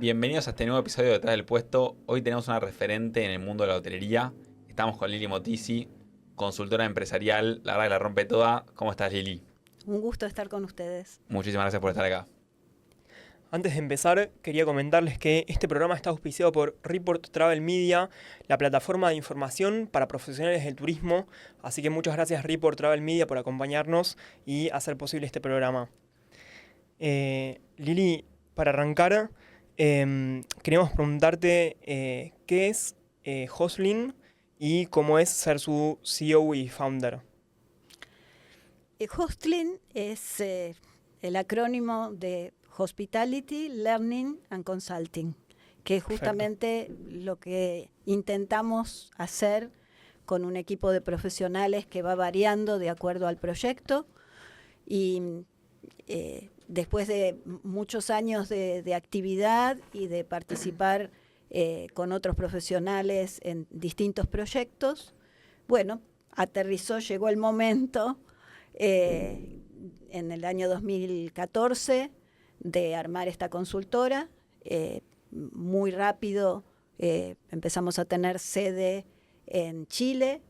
Bienvenidos a este nuevo episodio de Detrás del Puesto. Hoy tenemos una referente en el mundo de la hotelería. Estamos con Lili Motisi, consultora empresarial, la verdad que la rompe toda. ¿Cómo estás, Lili? Un gusto estar con ustedes. Muchísimas gracias por estar acá. Antes de empezar, quería comentarles que este programa está auspiciado por Report Travel Media, la plataforma de información para profesionales del turismo. Así que muchas gracias Report Travel Media por acompañarnos y hacer posible este programa. Lili, para arrancar, queremos preguntarte qué es Hostlin y cómo es ser su CEO y founder. Hostlin es el acrónimo de Hospitality, Learning and Consulting, que es justamente lo que intentamos hacer con un equipo de profesionales que va variando de acuerdo al proyecto. Y después de muchos años de actividad y de participar con otros profesionales en distintos proyectos, bueno, aterrizó, llegó el momento en el año 2014 de armar esta consultora. Muy rápido empezamos a tener sede en Chile.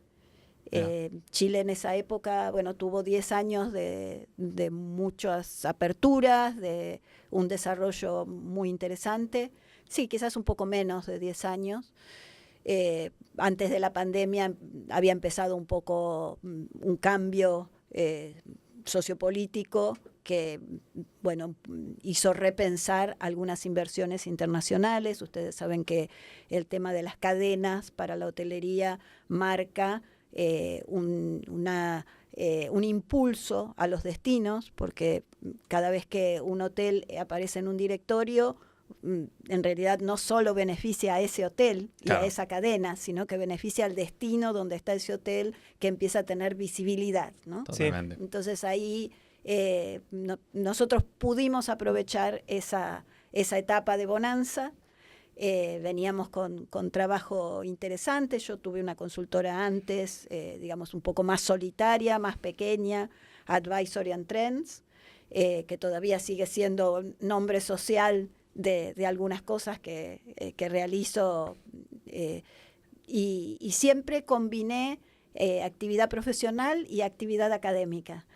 Chile en esa época, bueno, tuvo 10 años de muchas aperturas, de un desarrollo muy interesante. Sí, quizás un poco menos de 10 años. Antes de la pandemia había empezado un poco un cambio sociopolítico que, bueno, hizo repensar algunas inversiones internacionales. Ustedes saben que el tema de las cadenas para la hotelería marca un impulso a los destinos, porque cada vez que un hotel aparece en un directorio, en realidad no solo beneficia a ese hotel y a esa cadena, sino que beneficia al destino donde está ese hotel, que empieza a tener visibilidad, ¿no? Totalmente. Entonces ahí nosotros pudimos aprovechar esa etapa de bonanza. Veníamos con trabajo interesante. Yo tuve una consultora antes, digamos un poco más solitaria, más pequeña, Advisory and Trends, que todavía sigue siendo nombre social de algunas cosas que realizo, y siempre combiné actividad profesional y actividad académica.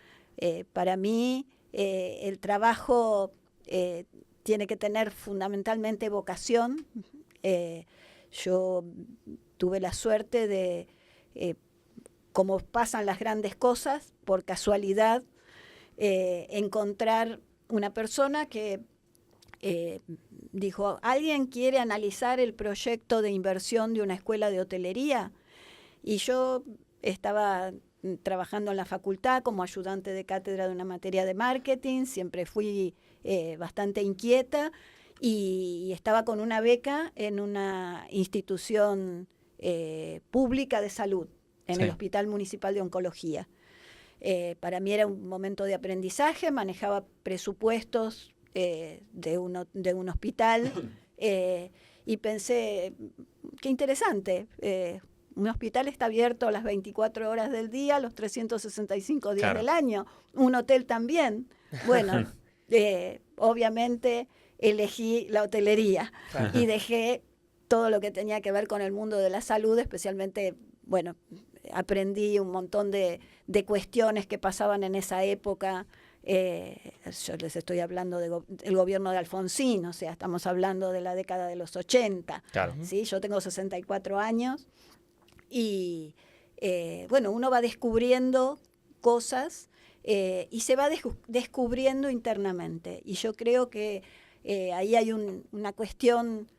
Para mí el trabajo tiene que tener fundamentalmente vocación. Yo tuve la suerte de, como pasan las grandes cosas, por casualidad, encontrar una persona que dijo: ¿alguien quiere analizar el proyecto de inversión de una escuela de hotelería? Y yo estaba trabajando en la facultad como ayudante de cátedra de una materia de marketing. Siempre fui bastante inquieta y estaba con una beca en una institución pública de salud, en el Hospital Municipal de Oncología. Para mí era un momento de aprendizaje. Manejaba presupuestos de un hospital y pensé, qué interesante, un hospital está abierto las 24 horas del día, los 365 días del año. Un hotel también. Bueno, obviamente elegí la hotelería y dejé todo lo que tenía que ver con el mundo de la salud, especialmente, bueno, aprendí un montón de cuestiones que pasaban en esa época. Yo les estoy hablando del gobierno de Alfonsín, o sea, estamos hablando de la década de los 80. ¿Sí? Yo tengo 64 años. Y bueno, uno va descubriendo cosas y se va descubriendo internamente. Y yo creo que ahí hay una cuestión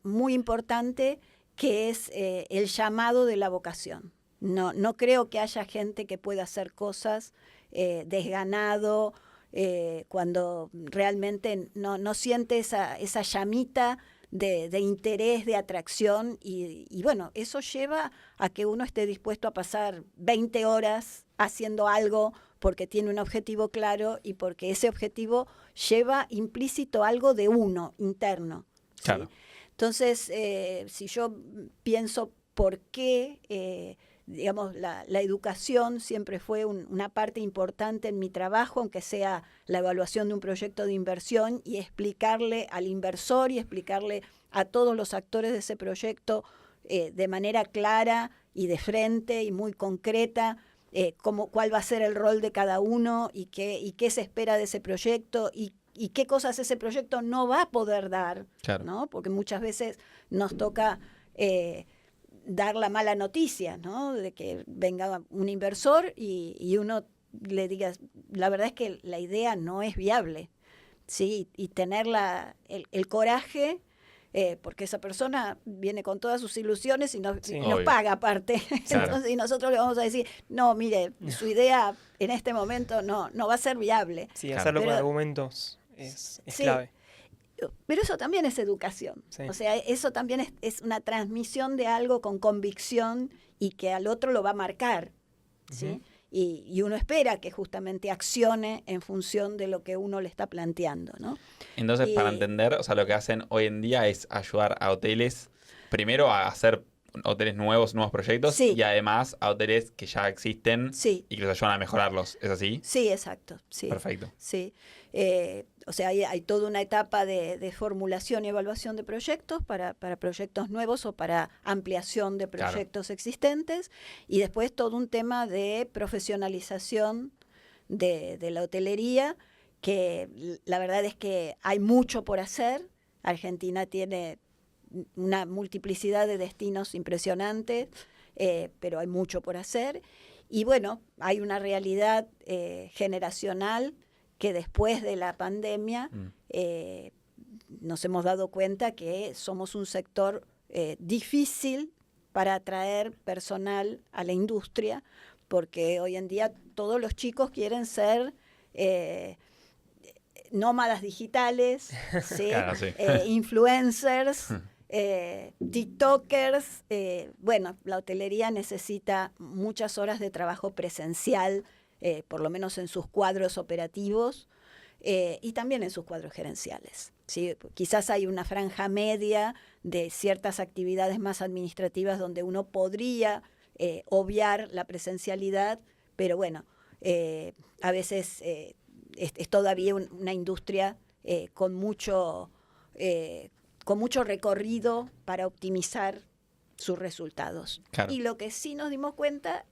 muy importante, que es el llamado de la vocación. No creo que haya gente que pueda hacer cosas desganado cuando realmente no siente esa llamita de interés, de atracción, y bueno, eso lleva a que uno esté dispuesto a pasar 20 horas haciendo algo porque tiene un objetivo claro y porque ese objetivo lleva implícito algo de uno interno. ¿Sí? Claro. Entonces, si yo pienso por qué digamos, la educación siempre fue una parte importante en mi trabajo, aunque sea la evaluación de un proyecto de inversión, y explicarle al inversor y explicarle a todos los actores de ese proyecto de manera clara y de frente y muy concreta cuál va a ser el rol de cada uno y qué se espera de ese proyecto y qué cosas ese proyecto no va a poder dar, Claro. ¿no? Porque muchas veces nos toca dar la mala noticia, ¿no? De que venga un inversor y uno le diga, la verdad es que la idea no es viable, ¿sí? Y tener el coraje, porque esa persona viene con todas sus ilusiones y nos Obvio. paga aparte. Claro. Entonces, y nosotros le vamos a decir, no, mire, su idea en este momento no va a ser viable. Sí, Claro. hacerlo con Pero- argumentos es Sí. clave. Pero eso también es educación. Sí. O sea, eso también es una transmisión de algo con convicción y que al otro lo va a marcar, ¿sí? Ujú. Y uno espera que justamente accione en función de lo que uno le está planteando, ¿no? Entonces, Y- para entender, o sea, lo que hacen hoy en día es ayudar a hoteles, primero a hacer hoteles nuevos proyectos, Sí. y además a hoteles que ya existen Sí, y que los ayudan a mejorarlos. ¿Es así? sí, exacto. Sí. Perfecto. Sí, o sea, hay toda una etapa de formulación y evaluación de proyectos para proyectos nuevos o para ampliación de Claro. proyectos existentes, y después todo un tema de profesionalización de la hotelería, que la verdad es que hay mucho por hacer. Argentina tiene una multiplicidad de destinos impresionantes, pero hay mucho por hacer. Y bueno, hay una realidad generacional que después de la pandemia nos hemos dado cuenta que somos un sector difícil para atraer personal a la industria, porque hoy en día todos los chicos quieren ser nómadas digitales, ¿sí? Claro, sí. Influencers, TikTokers. Bueno, la hotelería necesita muchas horas de trabajo presencial, por lo menos en sus cuadros operativos y también en sus cuadros gerenciales, ¿sí? Quizás hay una franja media de ciertas actividades más administrativas donde uno podría obviar la presencialidad, pero bueno, a veces es todavía una industria con mucho recorrido para optimizar sus resultados. Claro. Y lo que sí nos dimos cuenta,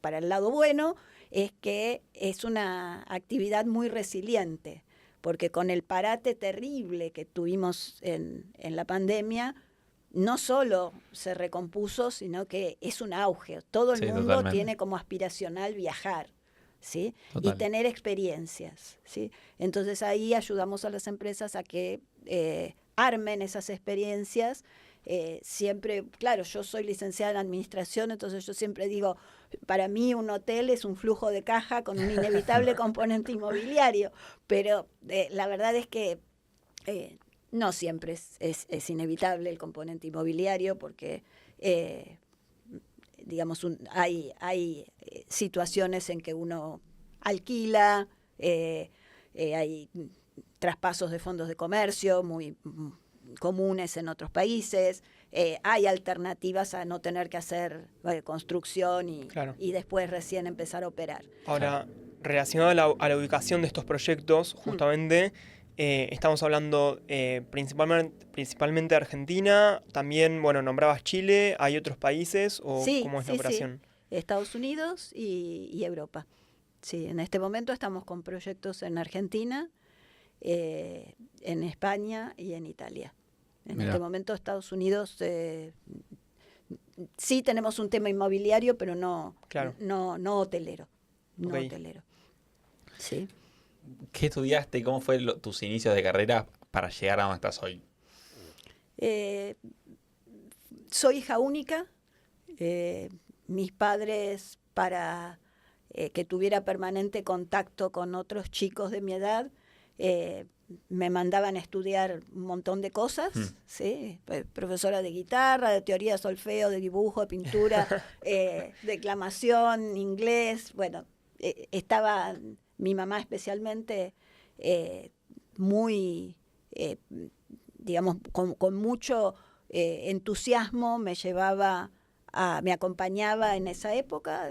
para el lado bueno, es que es una actividad muy resiliente, porque con el parate terrible que tuvimos en la pandemia, no solo se recompuso, sino que es un auge. Todo el Sí, mundo totalmente. tiene como aspiracional viajar, ¿sí? Total. Y tener experiencias, ¿sí? Entonces ahí ayudamos a las empresas a que armen esas experiencias. Siempre, claro, yo soy licenciada en administración, entonces yo siempre digo, para mí un hotel es un flujo de caja con un inevitable componente inmobiliario, pero la verdad es que no siempre es inevitable el componente inmobiliario, porque digamos, hay situaciones en que uno alquila, hay traspasos de fondos de comercio muy comunes en otros países, hay alternativas a no tener que hacer construcción Claro. y después recién empezar a operar. Ahora, relacionado a la ubicación de estos proyectos, justamente estamos hablando principalmente de Argentina, también, bueno, nombrabas Chile, ¿hay otros países o Sí, cómo es la sí, sí. operación? Estados Unidos y Europa. Sí, en este momento estamos con proyectos en Argentina, en España y en Italia. En Mirá. este momento Estados Unidos sí tenemos un tema inmobiliario, pero no, Claro. no hotelero. No Ok. hotelero. Sí. ¿Qué estudiaste y cómo fue tus inicios de carrera para llegar a donde estás hoy? Soy hija única. Mis padres, para que tuviera permanente contacto con otros chicos de mi edad, me mandaban a estudiar un montón de cosas, ¿sí? Profesora de guitarra, de teoría de solfeo, de dibujo, de pintura, declamación, inglés. Bueno, estaba mi mamá especialmente muy, digamos, con mucho entusiasmo me llevaba me acompañaba en esa época.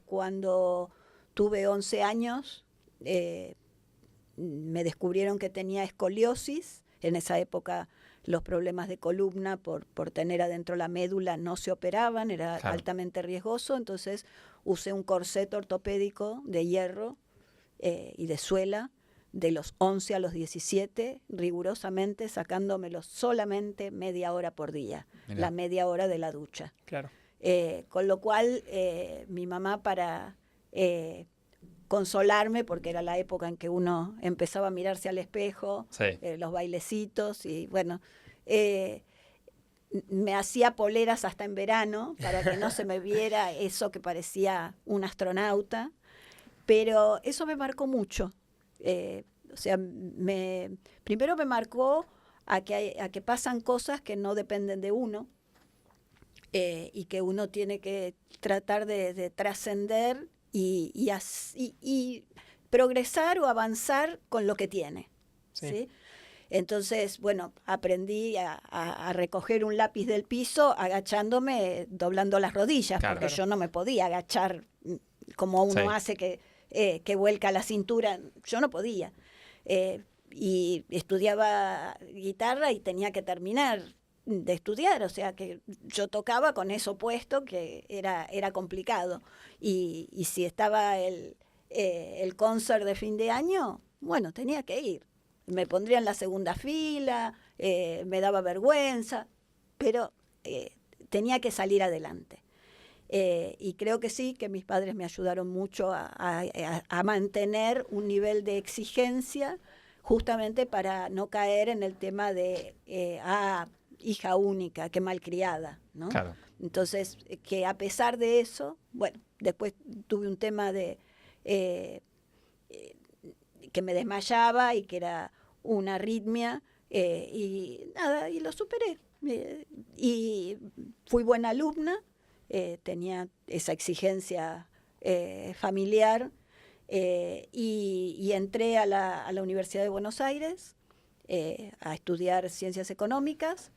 Cuando tuve 11 años, me descubrieron que tenía escoliosis. En esa época los problemas de columna por tener adentro la médula no se operaban, era altamente riesgoso, entonces usé un corset ortopédico de hierro y de suela de los 11 a los 17, rigurosamente sacándomelo solamente media hora por día, la media hora de la ducha. Claro. Con lo cual mi mamá, para consolarme, porque era la época en que uno empezaba a mirarse al espejo, los bailecitos, y bueno, me hacía poleras hasta en verano para que no se me viera eso que parecía un astronauta, pero eso me marcó mucho. O sea, primero me marcó a que pasan cosas que no dependen de uno, y que uno tiene que tratar de trascender y progresar o avanzar con lo que tiene. ¿Sí? Entonces, bueno, aprendí a recoger un lápiz del piso agachándome, doblando las rodillas, porque yo no me podía agachar como uno hace que vuelca la cintura. Yo no podía. Y estudiaba guitarra y tenía que terminar de estudiar, o sea que yo tocaba con eso puesto, que era complicado, y si estaba el concert de fin de año, bueno, tenía que ir, me pondría en la segunda fila, me daba vergüenza, pero tenía que salir adelante. Y creo que sí, que mis padres me ayudaron mucho a mantener un nivel de exigencia, justamente para no caer en el tema de hija única, qué malcriada, ¿no? Claro. Entonces, que a pesar de eso, bueno, después tuve un tema de que me desmayaba y que era una arritmia, y nada, y lo superé. Y fui buena alumna, tenía esa exigencia familiar, y entré a la Universidad de Buenos Aires a estudiar Ciencias Económicas,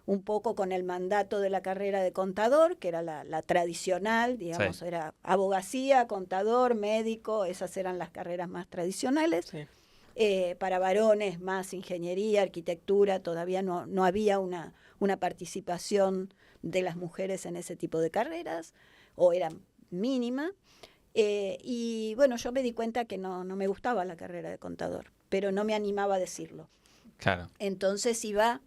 un poco con el mandato de la carrera de contador, que era la tradicional, digamos, era abogacía, contador, médico, esas eran las carreras más tradicionales. Para varones más ingeniería, arquitectura, todavía no había una participación de las mujeres en ese tipo de carreras, o era mínima. Y bueno, yo me di cuenta que no me gustaba la carrera de contador, pero no me animaba a decirlo. Claro. Entonces iba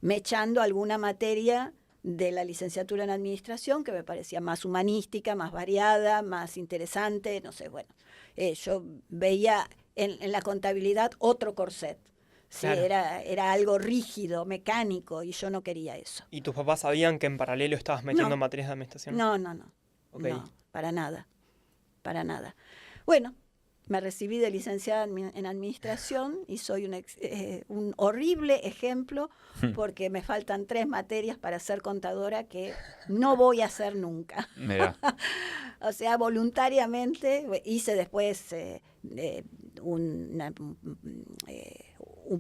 mechando alguna materia de la licenciatura en administración que me parecía más humanística, más variada, más interesante, no sé, bueno. Yo veía en la contabilidad otro corset. Sí, era algo rígido, mecánico, y yo no quería eso. ¿Y tus papás sabían que en paralelo estabas metiendo materias de administración? No. Okay. No, para nada. Bueno, me recibí de licenciada en administración y soy un horrible ejemplo, porque me faltan 3 materias para ser contadora que no voy a hacer nunca. O sea, voluntariamente hice después un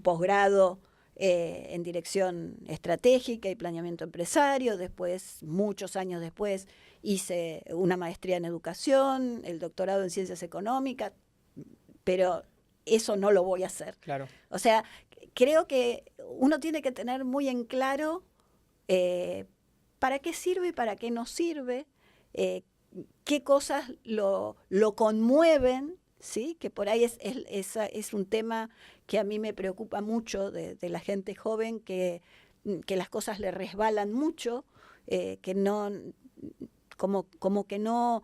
posgrado en dirección estratégica y planeamiento empresario. Después, muchos años después, hice una maestría en educación, el doctorado en ciencias económicas, pero eso no lo voy a hacer. Claro. O sea, creo que uno tiene que tener muy en claro para qué sirve y para qué no sirve, qué cosas lo conmueven, ¿sí? Que por ahí es un tema que a mí me preocupa mucho de la gente joven, que las cosas le resbalan mucho, que no, como que no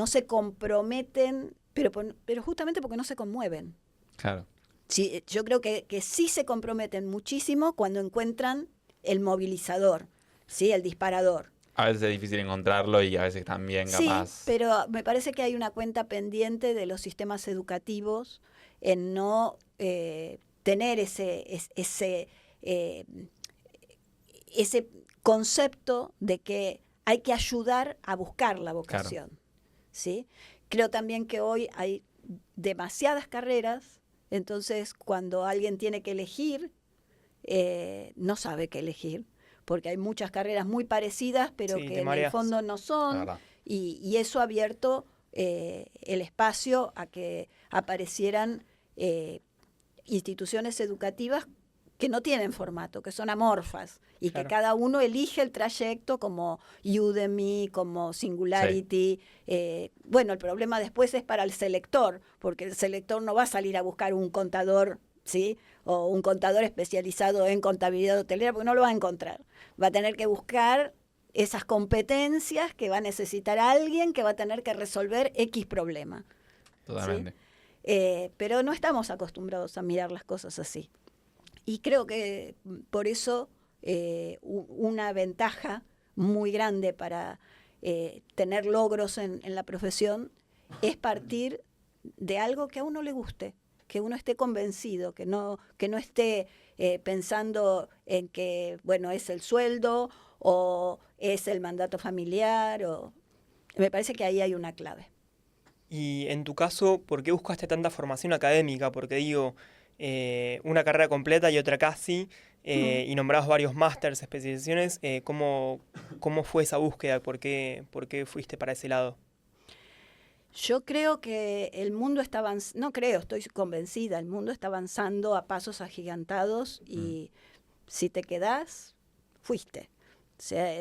se comprometen, pero justamente porque no se conmueven. Claro. Sí, yo creo que sí se comprometen muchísimo cuando encuentran el movilizador, ¿sí? El disparador. A veces es difícil encontrarlo y a veces también capaz. Sí, pero me parece que hay una cuenta pendiente de los sistemas educativos en no tener ese concepto de que hay que ayudar a buscar la vocación. Claro. ¿Sí? Creo también que hoy hay demasiadas carreras, entonces cuando alguien tiene que elegir, no sabe qué elegir, porque hay muchas carreras muy parecidas, pero Sí, que te en el mareas. fondo no La son, verdad. y eso ha abierto el espacio a que aparecieran instituciones educativas que no tienen formato, que son amorfas, y Claro. que cada uno elige el trayecto, como Udemy, como Singularity. Bueno, el problema después es para el selector, porque el selector no va a salir a buscar un contador, ¿sí? O un contador especializado en contabilidad hotelera, porque no lo va a encontrar. Va a tener que buscar esas competencias que va a necesitar alguien que va a tener que resolver X problema. Totalmente. Pero no estamos acostumbrados a mirar las cosas así. Y creo que por eso una ventaja muy grande para tener logros en la profesión es partir de algo que a uno le guste, que uno esté convencido, que no esté pensando en que, bueno, es el sueldo o es el mandato familiar. Me parece que ahí hay una clave. Y en tu caso, ¿por qué buscaste tanta formación académica? Porque digo, una carrera completa y otra casi, y nombrabas varios másters, especializaciones. ¿Cómo fue esa búsqueda? ¿Por qué fuiste para ese lado? Yo creo que el mundo está avanzando, no creo, estoy convencida, el mundo está avanzando a pasos agigantados y si te quedás, fuiste. O sea,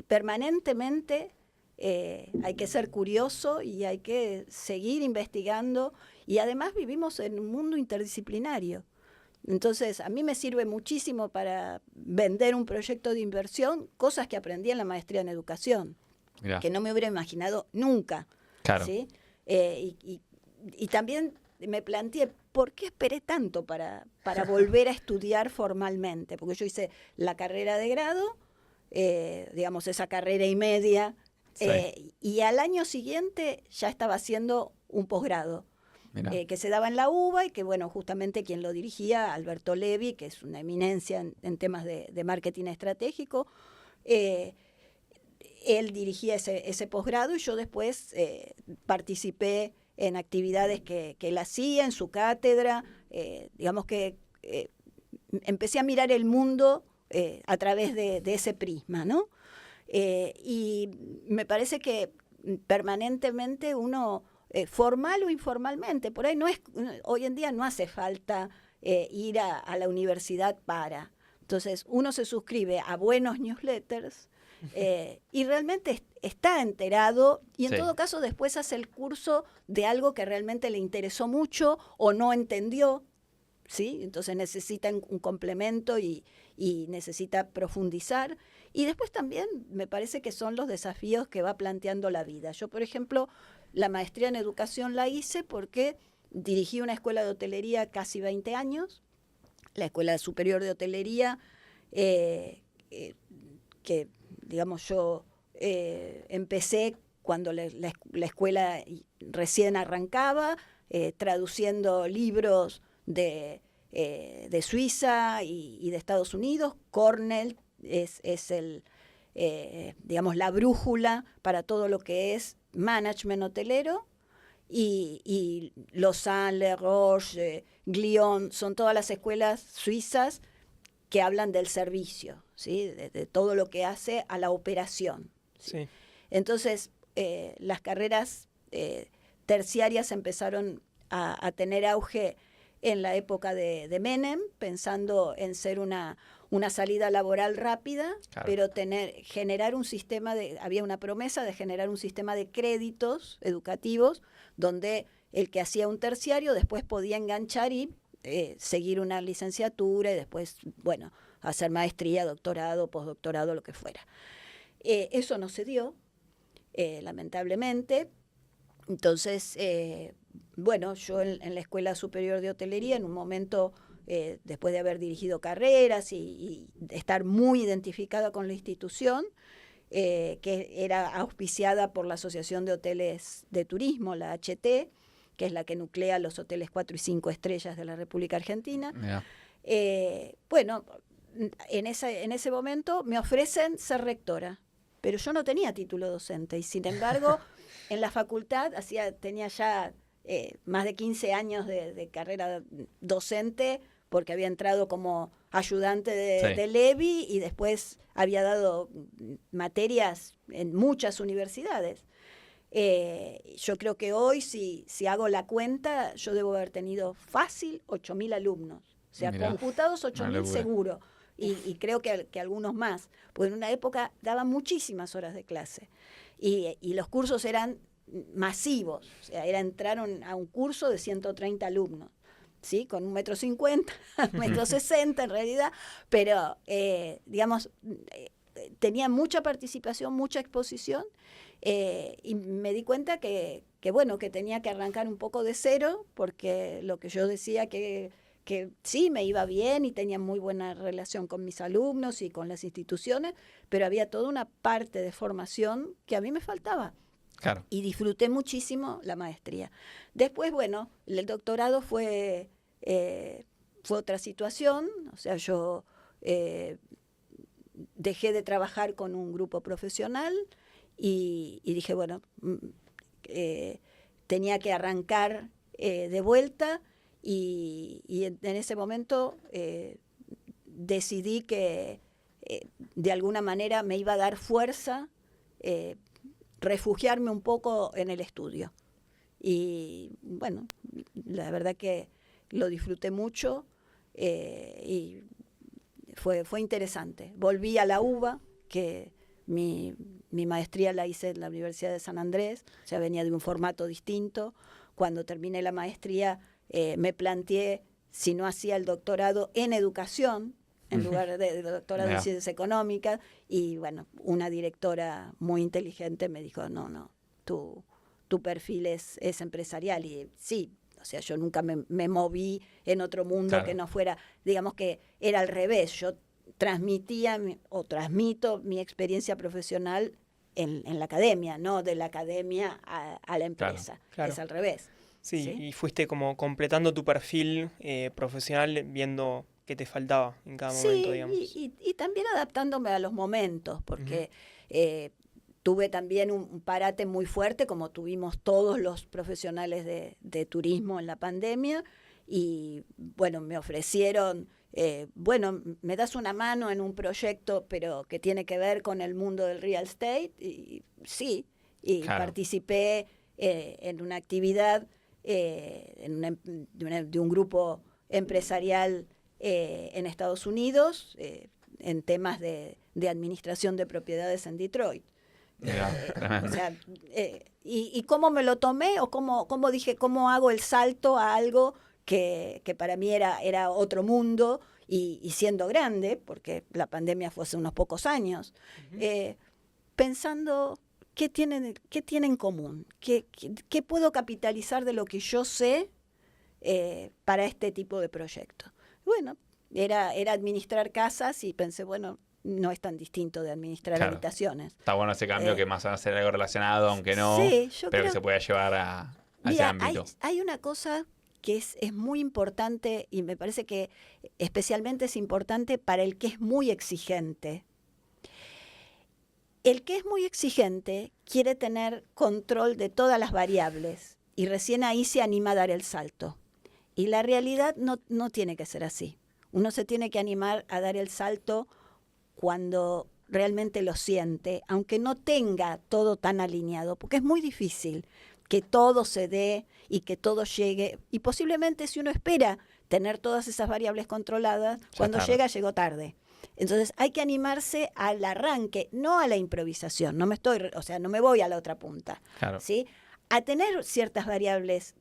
permanentemente hay que ser curioso y hay que seguir investigando, y además vivimos en un mundo interdisciplinario. Entonces, a mí me sirve muchísimo para vender un proyecto de inversión, cosas que aprendí en la maestría en educación, Mirá. que no me hubiera imaginado nunca. Claro. ¿Sí? Y también me planteé, ¿por qué esperé tanto para volver a estudiar formalmente? Porque yo hice la carrera de grado, digamos, esa carrera y media, Sí. y al año siguiente ya estaba haciendo un posgrado. Mirá. Que se daba en la UBA y que, bueno, justamente quien lo dirigía, Alberto Levi, que es una eminencia en temas de marketing estratégico, él dirigía ese posgrado y yo después participé en actividades que él hacía en su cátedra. Digamos que empecé a mirar el mundo a través de ese prisma, ¿no? Y me parece que permanentemente uno, formal o informalmente, por ahí hoy en día no hace falta ir a la universidad para. Entonces uno se suscribe a buenos newsletters y realmente está enterado, y en Sí. todo caso después hace el curso de algo que realmente le interesó mucho o no entendió, ¿sí? Entonces necesita un complemento y necesita profundizar. Y después también me parece que son los desafíos que va planteando la vida. Yo, por ejemplo, la maestría en educación la hice porque dirigí una escuela de hotelería casi 20 años, la Escuela Superior de Hotelería, que, digamos, yo empecé cuando la escuela recién arrancaba, traduciendo libros de Suiza y de Estados Unidos. Cornell es digamos, la brújula para todo lo que es management hotelero, y Lausanne, Le Roche, Glion, son todas las escuelas suizas que hablan del servicio, ¿sí? De todo lo que hace a la operación, ¿sí? Sí. Entonces, las carreras terciarias empezaron a tener auge en la época de Menem, pensando en ser una salida laboral rápida, Claro. pero generar un sistema había una promesa de generar un sistema de créditos educativos donde el que hacía un terciario después podía enganchar y seguir una licenciatura y después, bueno, hacer maestría, doctorado, postdoctorado, lo que fuera. Eso no se dio, lamentablemente. Entonces, bueno, yo en la Escuela Superior de Hotelería, en un momento, después de haber dirigido carreras y estar muy identificada con la institución, que era auspiciada por la Asociación de Hoteles de Turismo, la HT, que es la que nuclea los hoteles 4 y 5 estrellas de la República Argentina. Mirá. Bueno, en ese momento me ofrecen ser rectora, pero yo no tenía título docente y sin embargo en la facultad tenía ya más de 15 años de carrera docente, porque había entrado como ayudante Sí. de Levi y después había dado materias en muchas universidades. Yo creo que hoy, si hago la cuenta, yo debo haber tenido fácil 8.000 alumnos. O sea, Mirá, computados una 8.000 locura. seguro. Y creo que algunos más. Porque en una época daban muchísimas horas de clase. Y los cursos eran masivos. O sea, entraron a un curso de 130 alumnos. ¿Sí? Con 1,50 m, 1,60 m en realidad. Pero, digamos, tenía mucha participación, mucha exposición. Y me di cuenta que tenía que arrancar un poco de cero, porque lo que yo decía que sí, me iba bien y tenía muy buena relación con mis alumnos y con las instituciones, pero había toda una parte de formación que a mí me faltaba. Claro. Y disfruté muchísimo la maestría. Después, el doctorado fue otra situación. O sea, yo dejé de trabajar con un grupo profesional y dije, tenía que arrancar de vuelta y en ese momento decidí que de alguna manera me iba a dar fuerza refugiarme un poco en el estudio. Y la verdad que lo disfruté mucho y fue interesante. Volví a la UBA, que mi maestría la hice en la Universidad de San Andrés, o sea, venía de un formato distinto. Cuando terminé la maestría me planteé si no hacía el doctorado en educación, en lugar de doctorado en ciencias económicas, y una directora muy inteligente me dijo, no, tu perfil es empresarial, y sí, o sea, yo nunca me moví en otro mundo, claro, que no fuera, digamos que era al revés, yo transmito mi experiencia profesional en la academia, no de la academia a la empresa, claro. Es al revés. Sí, ¿sí? Y fuiste como completando tu perfil profesional viendo qué te faltaba en cada momento, digamos. Y también adaptándome a los momentos, porque tuve también un parate muy fuerte, como tuvimos todos los profesionales de turismo en la pandemia, y me ofrecieron, me das una mano en un proyecto, pero que tiene que ver con el mundo del real estate, y sí, y claro, participé en una actividad de un grupo empresarial en Estados Unidos, en temas de administración de propiedades en Detroit. O sea, y cómo me lo tomé, o cómo dije, cómo hago el salto a algo que para mí era otro mundo, y siendo grande, porque la pandemia fue hace unos pocos años, pensando qué tienen en común, qué puedo capitalizar de lo que yo sé para este tipo de proyectos. Era administrar casas, y pensé, no es tan distinto de administrar habitaciones. Está bueno ese cambio, que más van a ser algo relacionado, aunque no, sí, pero que se pueda llevar a ese ámbito. Hay una cosa que es muy importante, y me parece que especialmente es importante para el que es muy exigente. El que es muy exigente quiere tener control de todas las variables, y recién ahí se anima a dar el salto. Y la realidad no tiene que ser así. Uno se tiene que animar a dar el salto cuando realmente lo siente, aunque no tenga todo tan alineado, porque es muy difícil que todo se dé y que todo llegue. Y posiblemente, si uno espera tener todas esas variables controladas, cuando llegó tarde. Entonces hay que animarse al arranque, no a la improvisación. No me voy a la otra punta. Claro. ¿Sí? A tener ciertas variables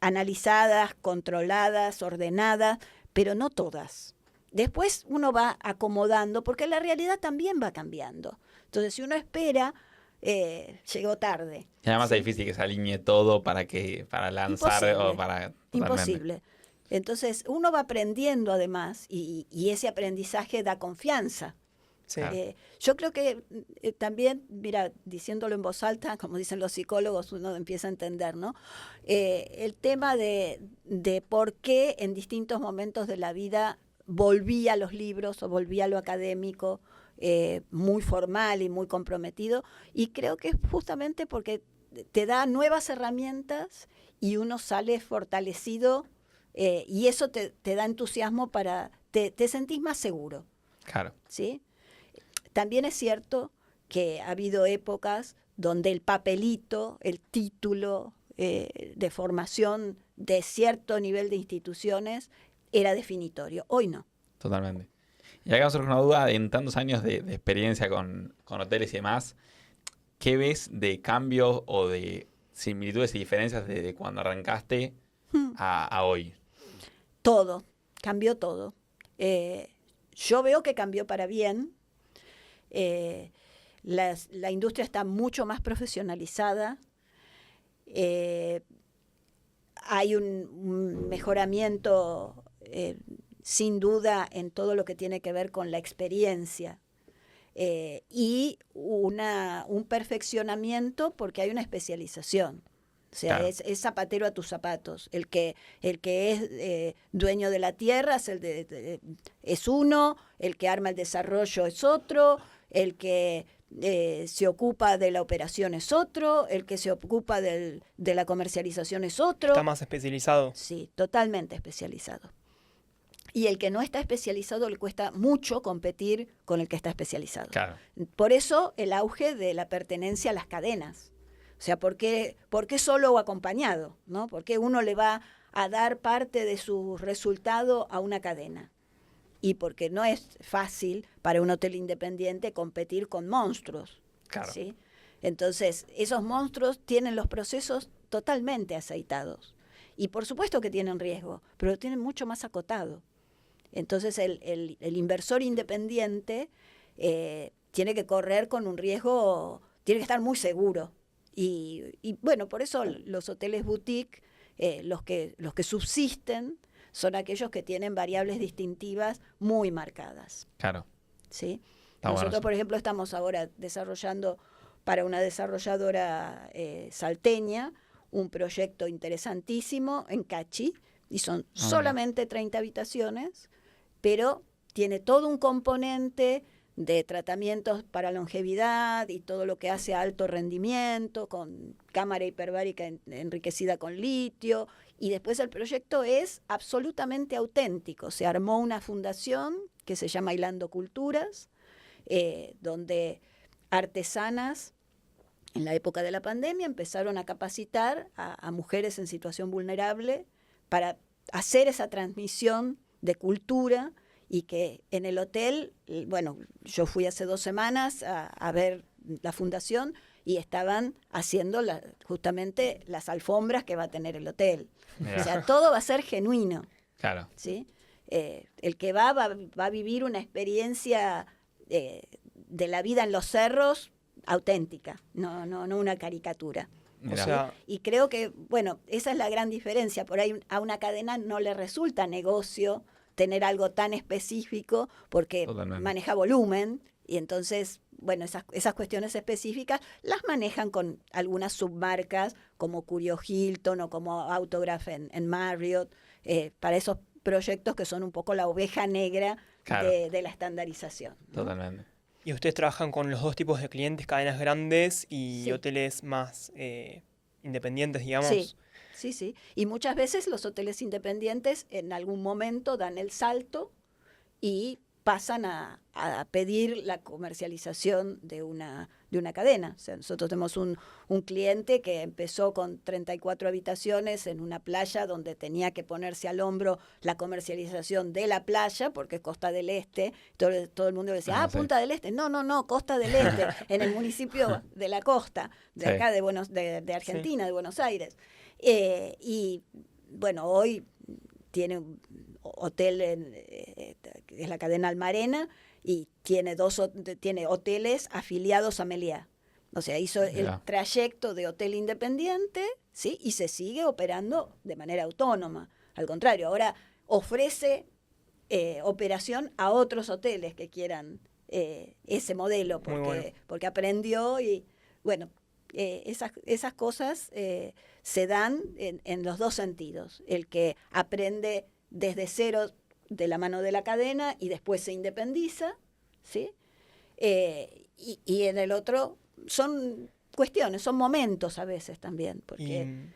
analizadas, controladas, ordenadas, pero no todas. Después uno va acomodando, porque la realidad también va cambiando. Entonces, si uno espera, llegó tarde. Y además, ¿sí?, es difícil que se alinee todo para lanzar. Imposible. O para... Imposible. Entonces, uno va aprendiendo además, y ese aprendizaje da confianza. Sí. Yo creo que también, mira, diciéndolo en voz alta, como dicen los psicólogos, uno empieza a entender, ¿no? El tema de por qué en distintos momentos de la vida volví a los libros o volví a lo académico, muy formal y muy comprometido, y creo que es justamente porque te da nuevas herramientas y uno sale fortalecido, y eso te da entusiasmo para te sentís más seguro. Claro. ¿Sí? También es cierto que ha habido épocas donde el papelito, el título de formación de cierto nivel de instituciones era definitorio. Hoy no. Totalmente. Y acá surge una duda, en tantos años de experiencia con hoteles y demás, ¿qué ves de cambios o de similitudes y diferencias desde cuando arrancaste a hoy? Todo, cambió todo. Yo veo que cambió para bien. La industria está mucho más profesionalizada. Hay un mejoramiento sin duda en todo lo que tiene que ver con la experiencia y un perfeccionamiento porque hay una especialización. O sea, Claro. es zapatero a tus zapatos. El que es dueño de la tierra es uno, el que arma el desarrollo es otro, el que se ocupa de la operación es otro, el que se ocupa de la comercialización es otro. Está más especializado. Sí, totalmente especializado. Y el que no está especializado le cuesta mucho competir con el que está especializado. Claro. Por eso el auge de la pertenencia a las cadenas. O sea, ¿por qué solo o acompañado? ¿No? ¿Por qué uno le va a dar parte de su resultado a una cadena? Y porque no es fácil para un hotel independiente competir con monstruos. Claro. ¿Sí? Entonces, esos monstruos tienen los procesos totalmente aceitados. Y por supuesto que tienen riesgo, pero lo tienen mucho más acotado. Entonces, el inversor independiente tiene que correr con un riesgo, tiene que estar muy seguro. Y bueno, por eso los hoteles boutique, los que subsisten, son aquellos que tienen variables distintivas muy marcadas. Claro. ¿Sí? Está Nosotros, bueno eso. por ejemplo, estamos ahora desarrollando para una desarrolladora salteña un proyecto interesantísimo en Cachi, y son solamente 30 habitaciones, pero tiene todo un componente de tratamientos para longevidad y todo lo que hace a alto rendimiento, con cámara hiperbárica enriquecida con litio, y después el proyecto es absolutamente auténtico. Se armó una fundación que se llama Hilando Culturas, donde artesanas en la época de la pandemia empezaron a capacitar a mujeres en situación vulnerable para hacer esa transmisión de cultura, y que en el hotel, bueno, yo fui hace 2 semanas a ver la fundación y estaban haciendo justamente las alfombras que va a tener el hotel. Mirá. O sea, todo va a ser genuino. Claro. ¿Sí? El que va a vivir una experiencia de la vida en los cerros auténtica, no una caricatura. Mirá. O sea, Y creo que, bueno, esa es la gran diferencia. Por ahí a una cadena no le resulta negocio tener algo tan específico porque Totalmente. maneja volumen, y entonces, bueno, esas cuestiones específicas las manejan con algunas submarcas como Curio Hilton o como Autograph en Marriott, para esos proyectos que son un poco la oveja negra Claro. de la estandarización, ¿no? Totalmente. y ustedes trabajan con los dos tipos de clientes, cadenas grandes y Sí. hoteles más independientes, digamos. Sí, sí, sí. Y muchas veces los hoteles independientes en algún momento dan el salto y pasan a pedir la comercialización de una cadena. O sea, nosotros tenemos un cliente que empezó con 34 habitaciones en una playa donde tenía que ponerse al hombro la comercialización de la playa, porque es Costa del Este. Todo el mundo le decía, Sí. Punta del Este. No, Costa del Este, en el municipio de la costa, de Sí. acá de Argentina, de Buenos Aires. Y bueno, hoy tiene un hotel, es la cadena Almarena, y tiene hoteles afiliados a Meliá. O sea, hizo el Mirá. trayecto de hotel independiente, ¿sí? Y se sigue operando de manera autónoma. Al contrario, ahora ofrece operación a otros hoteles que quieran ese modelo, Muy bueno. porque aprendió y, bueno, esas cosas se dan en los dos sentidos. El que aprende desde cero de la mano de la cadena y después se independiza, ¿sí? Y en el otro son cuestiones, son momentos a veces también. Porque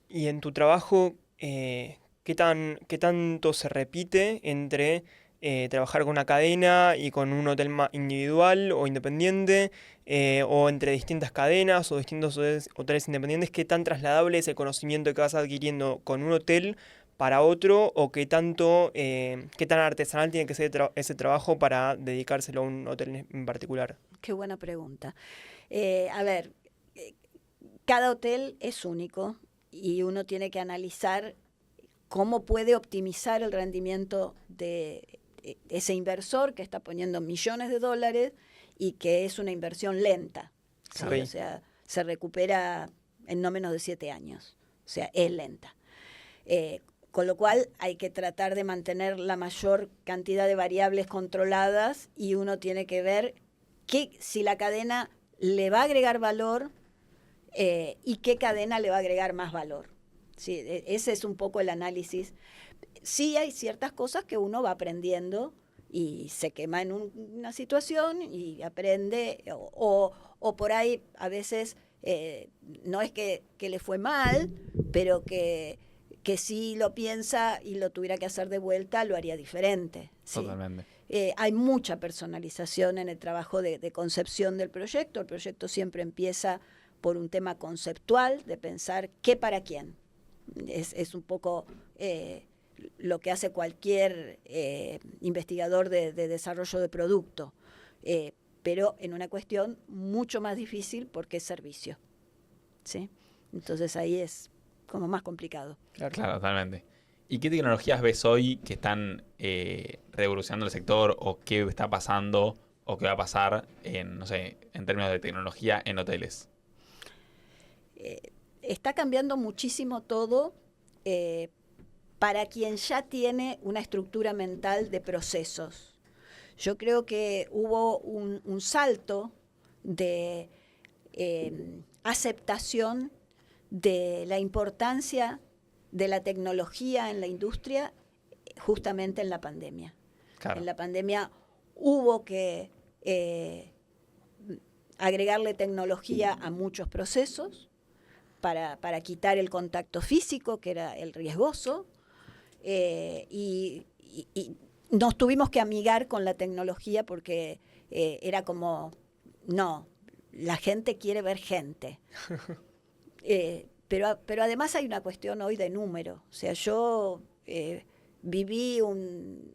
Y en tu trabajo, qué tanto se repite entre trabajar con una cadena y con un hotel individual o independiente, o entre distintas cadenas o distintos hoteles independientes, qué tan trasladable es el conocimiento que vas adquiriendo con un hotel para otro, o qué tan artesanal tiene que ser ese trabajo para dedicárselo a un hotel en particular. Qué buena pregunta. A ver, cada hotel es único y uno tiene que analizar cómo puede optimizar el rendimiento de ese inversor que está poniendo millones de dólares y que es una inversión lenta, ¿sí? Okay. O sea, se recupera en no menos de 7 años. O sea, es lenta. Con lo cual hay que tratar de mantener la mayor cantidad de variables controladas y uno tiene que ver si la cadena le va a agregar valor y qué cadena le va a agregar más valor. Sí, ese es un poco el análisis. Sí hay ciertas cosas que uno va aprendiendo y se quema en una situación y aprende, o por ahí a veces no es que le fue mal, pero que si lo piensa y lo tuviera que hacer de vuelta, lo haría diferente. ¿Sí? Totalmente. Hay mucha personalización en el trabajo de concepción del proyecto. El proyecto siempre empieza por un tema conceptual, de pensar qué para quién. Es un poco lo que hace cualquier investigador de desarrollo de producto, pero en una cuestión mucho más difícil porque es servicio, ¿sí? Entonces ahí es como más complicado. Claro, totalmente. ¿Y qué tecnologías ves hoy que están revolucionando el sector, o qué está pasando o qué va a pasar en términos de tecnología en hoteles? Está cambiando muchísimo todo para quien ya tiene una estructura mental de procesos. Yo creo que hubo un salto de aceptación de la importancia de la tecnología en la industria justamente en la pandemia. Claro. En la pandemia hubo que agregarle tecnología a muchos procesos para quitar el contacto físico, que era el riesgoso, y nos tuvimos que amigar con la tecnología porque era como, no, la gente quiere ver gente. Pero además hay una cuestión hoy de número. O sea, yo viví un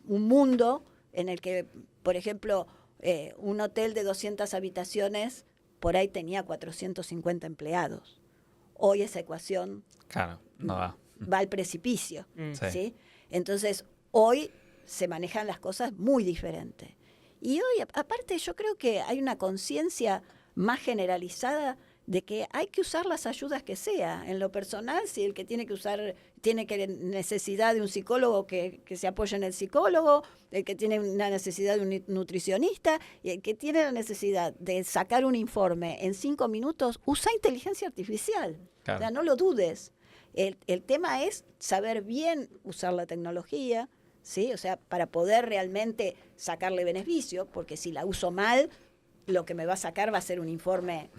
mundo en el que, por ejemplo, un hotel de 200 habitaciones por ahí tenía 450 empleados. Hoy esa ecuación no va al precipicio. Sí. ¿Sí? Entonces, hoy se manejan las cosas muy diferentes. Y hoy, aparte, yo creo que hay una conciencia más generalizada de que hay que usar las ayudas que sea. En lo personal, si el que tiene que usar, necesidad de un psicólogo, que se apoye en el psicólogo, el que tiene una necesidad de un nutricionista, y el que tiene la necesidad de sacar un informe en 5 minutos, usa inteligencia artificial. Claro. O sea, no lo dudes. El tema es saber bien usar la tecnología, ¿sí? O sea, para poder realmente sacarle beneficio, porque si la uso mal, lo que me va a sacar va a ser un informe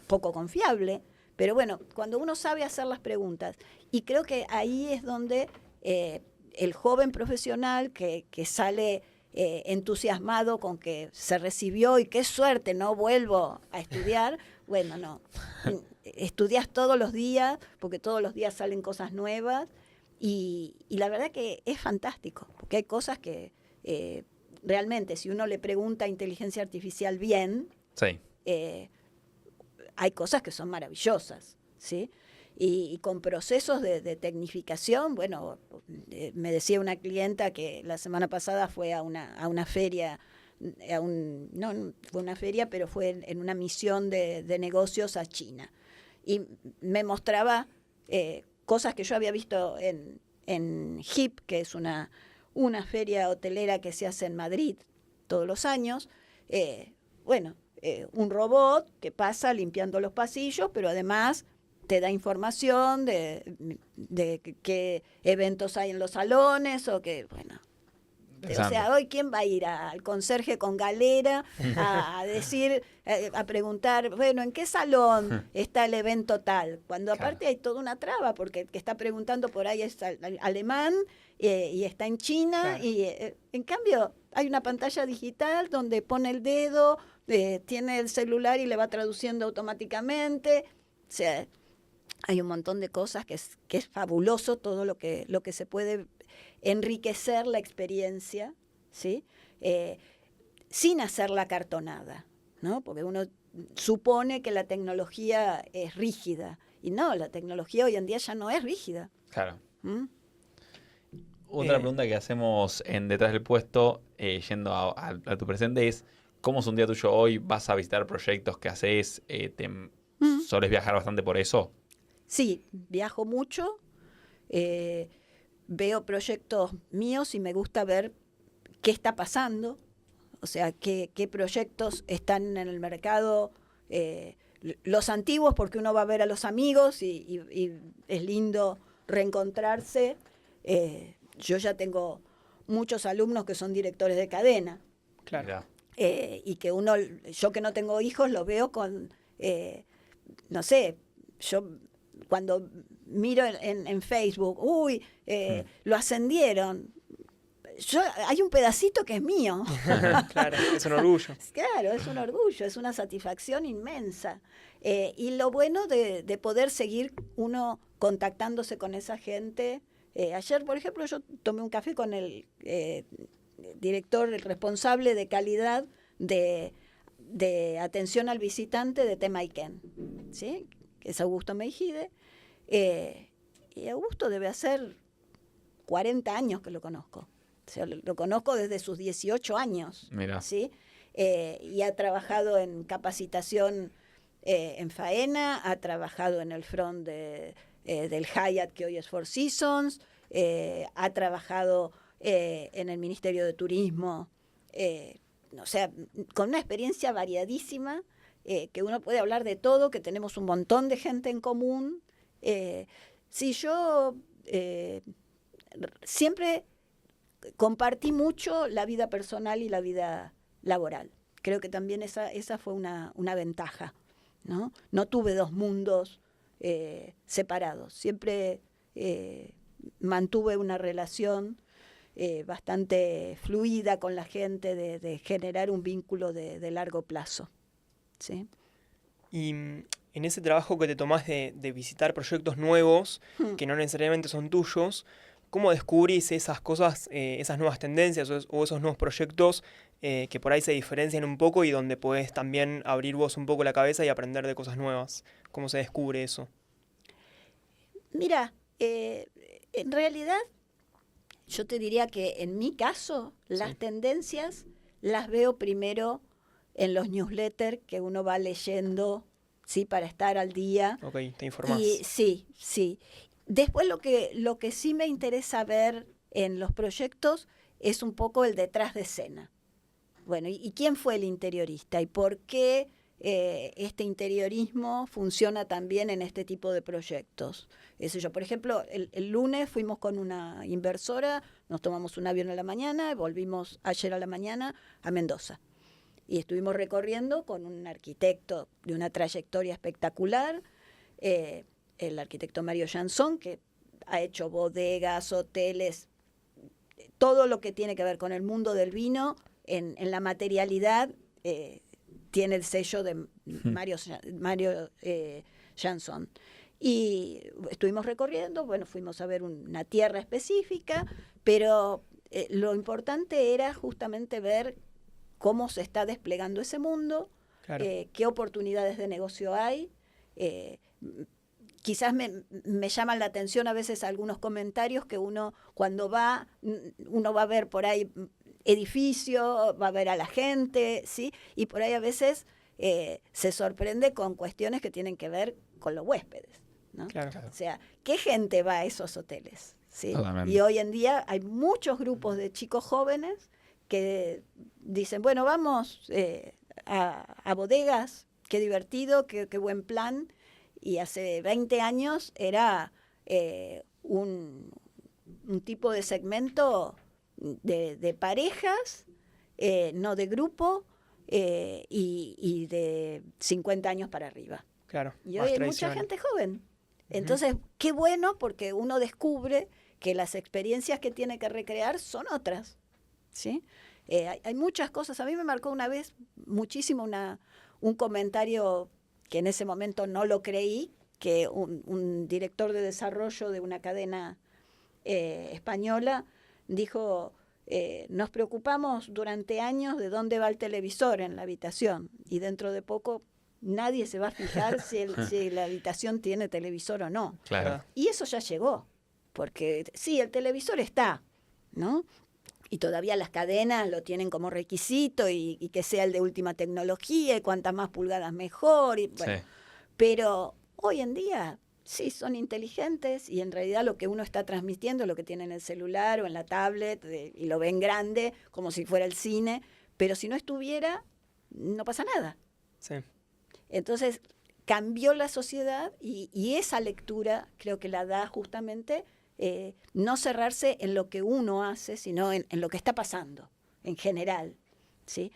poco confiable. Pero bueno, cuando uno sabe hacer las preguntas, y creo que ahí es donde el joven profesional que sale entusiasmado con que se recibió y qué suerte, no vuelvo a estudiar, bueno, no, estudias todos los días, porque todos los días salen cosas nuevas, y la verdad que es fantástico, porque hay cosas que realmente, si uno le pregunta a inteligencia artificial bien, sí. Hay cosas que son maravillosas, ¿sí? Y con procesos de tecnificación, bueno, me decía una clienta que la semana pasada fue a una feria, no fue una feria, pero fue en una misión de negocios a China. Y me mostraba cosas que yo había visto en HIP, que es una feria hotelera que se hace en Madrid todos los años. Un robot que pasa limpiando los pasillos, pero además te da información de qué eventos hay en los salones, o que, bueno. O sea, hoy ¿quién va a ir al conserje con galera a decir, a preguntar, bueno, ¿en qué salón está el evento tal? Cuando aparte hay toda una traba, porque el que está preguntando por ahí es alemán y está en China, Claro. y en cambio hay una pantalla digital donde pone el dedo, tiene el celular y le va traduciendo automáticamente. O sea, hay un montón de cosas que es fabuloso todo lo que se puede enriquecer la experiencia, ¿sí? Sin hacerla cartonada, ¿no? Porque uno supone que la tecnología es rígida, y no, la tecnología hoy en día ya no es rígida. Claro. ¿Mm? Otra pregunta que hacemos en Detrás del Puesto, yendo a tu presente, es ¿cómo es un día tuyo hoy? ¿Vas a visitar proyectos que haces? ¿Solés viajar bastante por eso? Sí, viajo mucho, veo proyectos míos y me gusta ver qué está pasando, o sea, qué proyectos están en el mercado, los antiguos, porque uno va a ver a los amigos y es lindo reencontrarse. Yo ya tengo muchos alumnos que son directores de cadena. Claro. Mirá. Y que yo que no tengo hijos, lo veo con, no sé, yo cuando miro en Facebook, lo ascendieron. Hay un pedacito que es mío. Claro, es un orgullo. Claro, es un orgullo, es una satisfacción inmensa. Y lo bueno de poder seguir uno contactándose con esa gente. Ayer, por ejemplo, yo tomé un café con el director, el responsable de calidad de atención al visitante de Temaiken, ¿sí? Que es Augusto Meijide. Y Augusto debe hacer 40 años que lo conozco. O sea, lo conozco desde sus 18 años. Mirá. ¿Sí? Y ha trabajado en capacitación en faena, ha trabajado en el front del Hyatt, que hoy es Four Seasons, ha trabajado en el Ministerio de Turismo, o sea, con una experiencia variadísima, que uno puede hablar de todo, que tenemos un montón de gente en común. Sí, yo siempre compartí mucho la vida personal y la vida laboral. Creo que también esa fue una ventaja, ¿no? No tuve dos mundos separados. Siempre mantuve una relación bastante fluida con la gente, de generar un vínculo de largo plazo. ¿Sí? Y en ese trabajo que te tomás de visitar proyectos nuevos, que no necesariamente son tuyos, ¿cómo descubrís esas cosas, esas nuevas tendencias o esos nuevos proyectos que por ahí se diferencian un poco y donde podés también abrir vos un poco la cabeza y aprender de cosas nuevas? ¿Cómo se descubre eso? Mira, en realidad yo te diría que en mi caso las tendencias las veo primero en los newsletters que uno va leyendo, ¿sí? Para estar al día. Ok, te informás. Y, sí. Después lo que sí me interesa ver en los proyectos es un poco el detrás de escena. Bueno, ¿y quién fue el interiorista? ¿Y por qué este interiorismo funciona también en este tipo de proyectos? Por ejemplo, el lunes fuimos con una inversora, nos tomamos un avión a la mañana, volvimos ayer a la mañana a Mendoza. Y estuvimos recorriendo con un arquitecto de una trayectoria espectacular, el arquitecto Mario Jansson, que ha hecho bodegas, hoteles, todo lo que tiene que ver con el mundo del vino, en la materialidad, tiene el sello de Mario Jansson. Y estuvimos recorriendo, bueno, fuimos a ver una tierra específica, pero lo importante era justamente ver cómo se está desplegando ese mundo, Claro. qué oportunidades de negocio hay. Quizás me llaman la atención a veces algunos comentarios que uno va a ver por ahí edificio, va a ver a la gente, ¿sí? Y por ahí a veces se sorprende con cuestiones que tienen que ver con los huéspedes, ¿no? Claro. O sea, ¿qué gente va a esos hoteles? ¿Sí? Totalmente. Y hoy en día hay muchos grupos de chicos jóvenes que dicen, bueno, vamos a bodegas, qué divertido, qué buen plan. Y hace 20 años era un tipo de segmento de parejas, no de grupo, y de 50 años para arriba. Claro, Y más hoy hay mucha tradicional. gente joven. Entonces, qué bueno, porque uno descubre que las experiencias que tiene que recrear son otras, ¿sí? Hay muchas cosas. A mí me marcó una vez muchísimo un comentario que en ese momento no lo creí, que un director de desarrollo de una cadena española dijo: nos preocupamos durante años de dónde va el televisor en la habitación, y dentro de poco nadie se va a fijar si la habitación tiene televisor o no. Claro. Y eso ya llegó, porque sí, el televisor está, ¿no? Y todavía las cadenas lo tienen como requisito, y que sea el de última tecnología, y cuantas más pulgadas mejor. Y, bueno, Sí. pero hoy en día sí son inteligentes, y en realidad lo que uno está transmitiendo es lo que tiene en el celular o en la tablet, y lo ven grande como si fuera el cine, pero si no estuviera, no pasa nada. Sí. Entonces cambió la sociedad, y esa lectura creo que la da justamente no cerrarse en lo que uno hace, sino en lo que está pasando en general, ¿sí?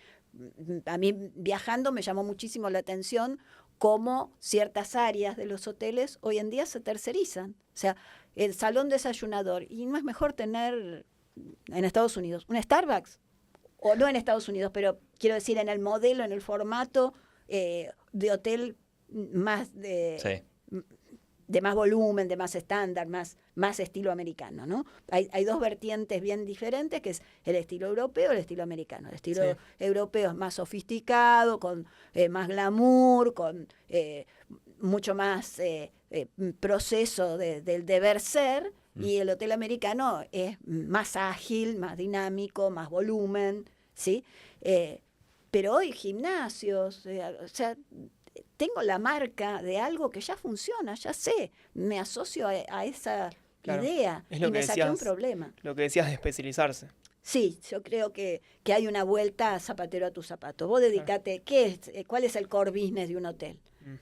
A mí, viajando, me llamó muchísimo la atención cómo ciertas áreas de los hoteles hoy en día se tercerizan. O sea, el salón desayunador, y no es mejor tener en Estados Unidos un Starbucks, o no en Estados Unidos, pero quiero decir en el modelo, en el formato de hotel más Sí. de más volumen, de más estándar, más estilo americano, ¿no? Hay dos vertientes bien diferentes, que es el estilo europeo y el estilo americano. El estilo europeo es más sofisticado, con más glamour, con mucho más proceso del deber ser, y el hotel americano es más ágil, más dinámico, más volumen, ¿sí? Pero hoy gimnasios, o sea, tengo la marca de algo que ya funciona, ya sé, me asocio a esa idea, es lo y que me saqué un decías, problema. Lo que decías de especializarse. Sí, yo creo que hay una vuelta zapatero a tu zapato. Vos dedicate, ¿cuál es el core business de un hotel?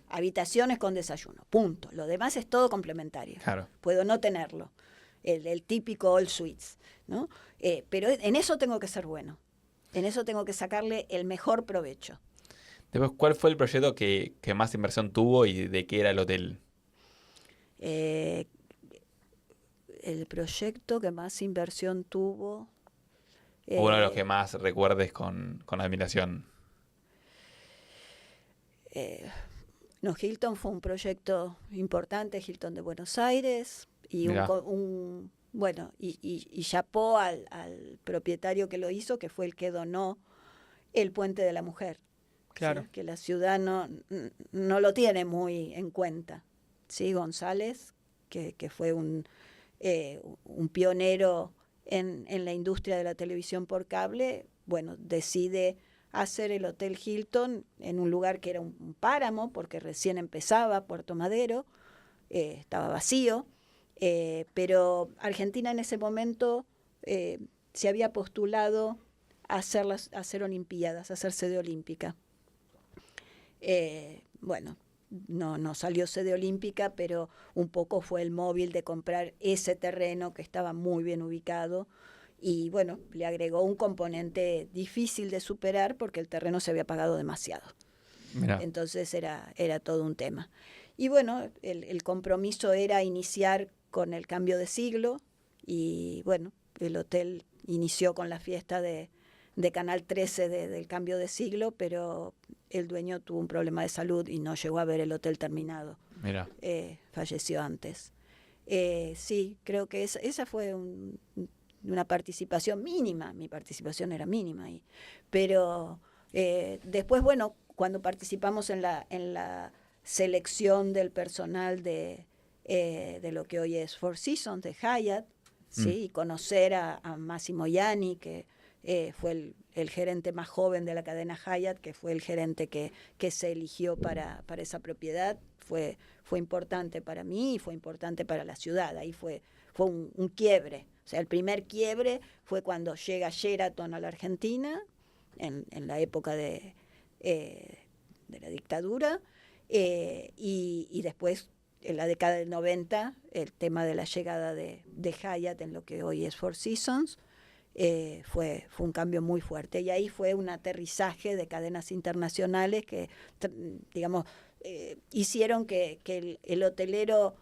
Habitaciones con desayuno, punto. Lo demás es todo complementario. Claro. Puedo no tenerlo, el típico all suites, ¿no? Pero en eso tengo que ser bueno. En eso tengo que sacarle el mejor provecho. Después, ¿cuál fue el proyecto que más inversión tuvo y de qué era el hotel? El proyecto que más inversión tuvo... O uno de los que más recuerdes con admiración. No, Hilton fue un proyecto importante, Hilton de Buenos Aires, y bueno, y chapó al propietario que lo hizo, que fue el que donó el Puente de la Mujer. Claro. ¿Sí? Que la ciudad no lo tiene muy en cuenta. ¿Sí? González, que fue un pionero en la industria de la televisión por cable, bueno, decide hacer el Hotel Hilton en un lugar que era un páramo, porque recién empezaba Puerto Madero, estaba vacío, pero Argentina en ese momento se había postulado a hacer Olimpiadas, a hacer sede olímpica. Bueno, no salió sede olímpica, pero un poco fue el móvil de comprar ese terreno que estaba muy bien ubicado, y bueno, le agregó un componente difícil de superar porque el terreno se había pagado demasiado. Mirá. Entonces era todo un tema. Y bueno, el compromiso era iniciar con el cambio de siglo, y bueno, el hotel inició con la fiesta de Canal 13 del cambio de siglo, pero el dueño tuvo un problema de salud y no llegó a ver el hotel terminado. Mira. Falleció antes. Sí, creo que esa fue una participación mínima. Mi participación era mínima ahí. Pero después, bueno, cuando participamos en la selección del personal de lo que hoy es Four Seasons, de Hyatt, ¿sí? Y conocer a Massimo Ianni, que fue el gerente más joven de la cadena Hyatt, que fue el gerente que se eligió para esa propiedad, fue importante para mí y fue importante para la ciudad. Ahí fue un quiebre. O sea, el primer quiebre fue cuando llega Sheraton a la Argentina, en la época de la dictadura, y después, en la década del 90, el tema de la llegada de Hyatt en lo que hoy es Four Seasons. fue un cambio muy fuerte. Y ahí fue un aterrizaje de cadenas internacionales que, digamos, hicieron que el hotelero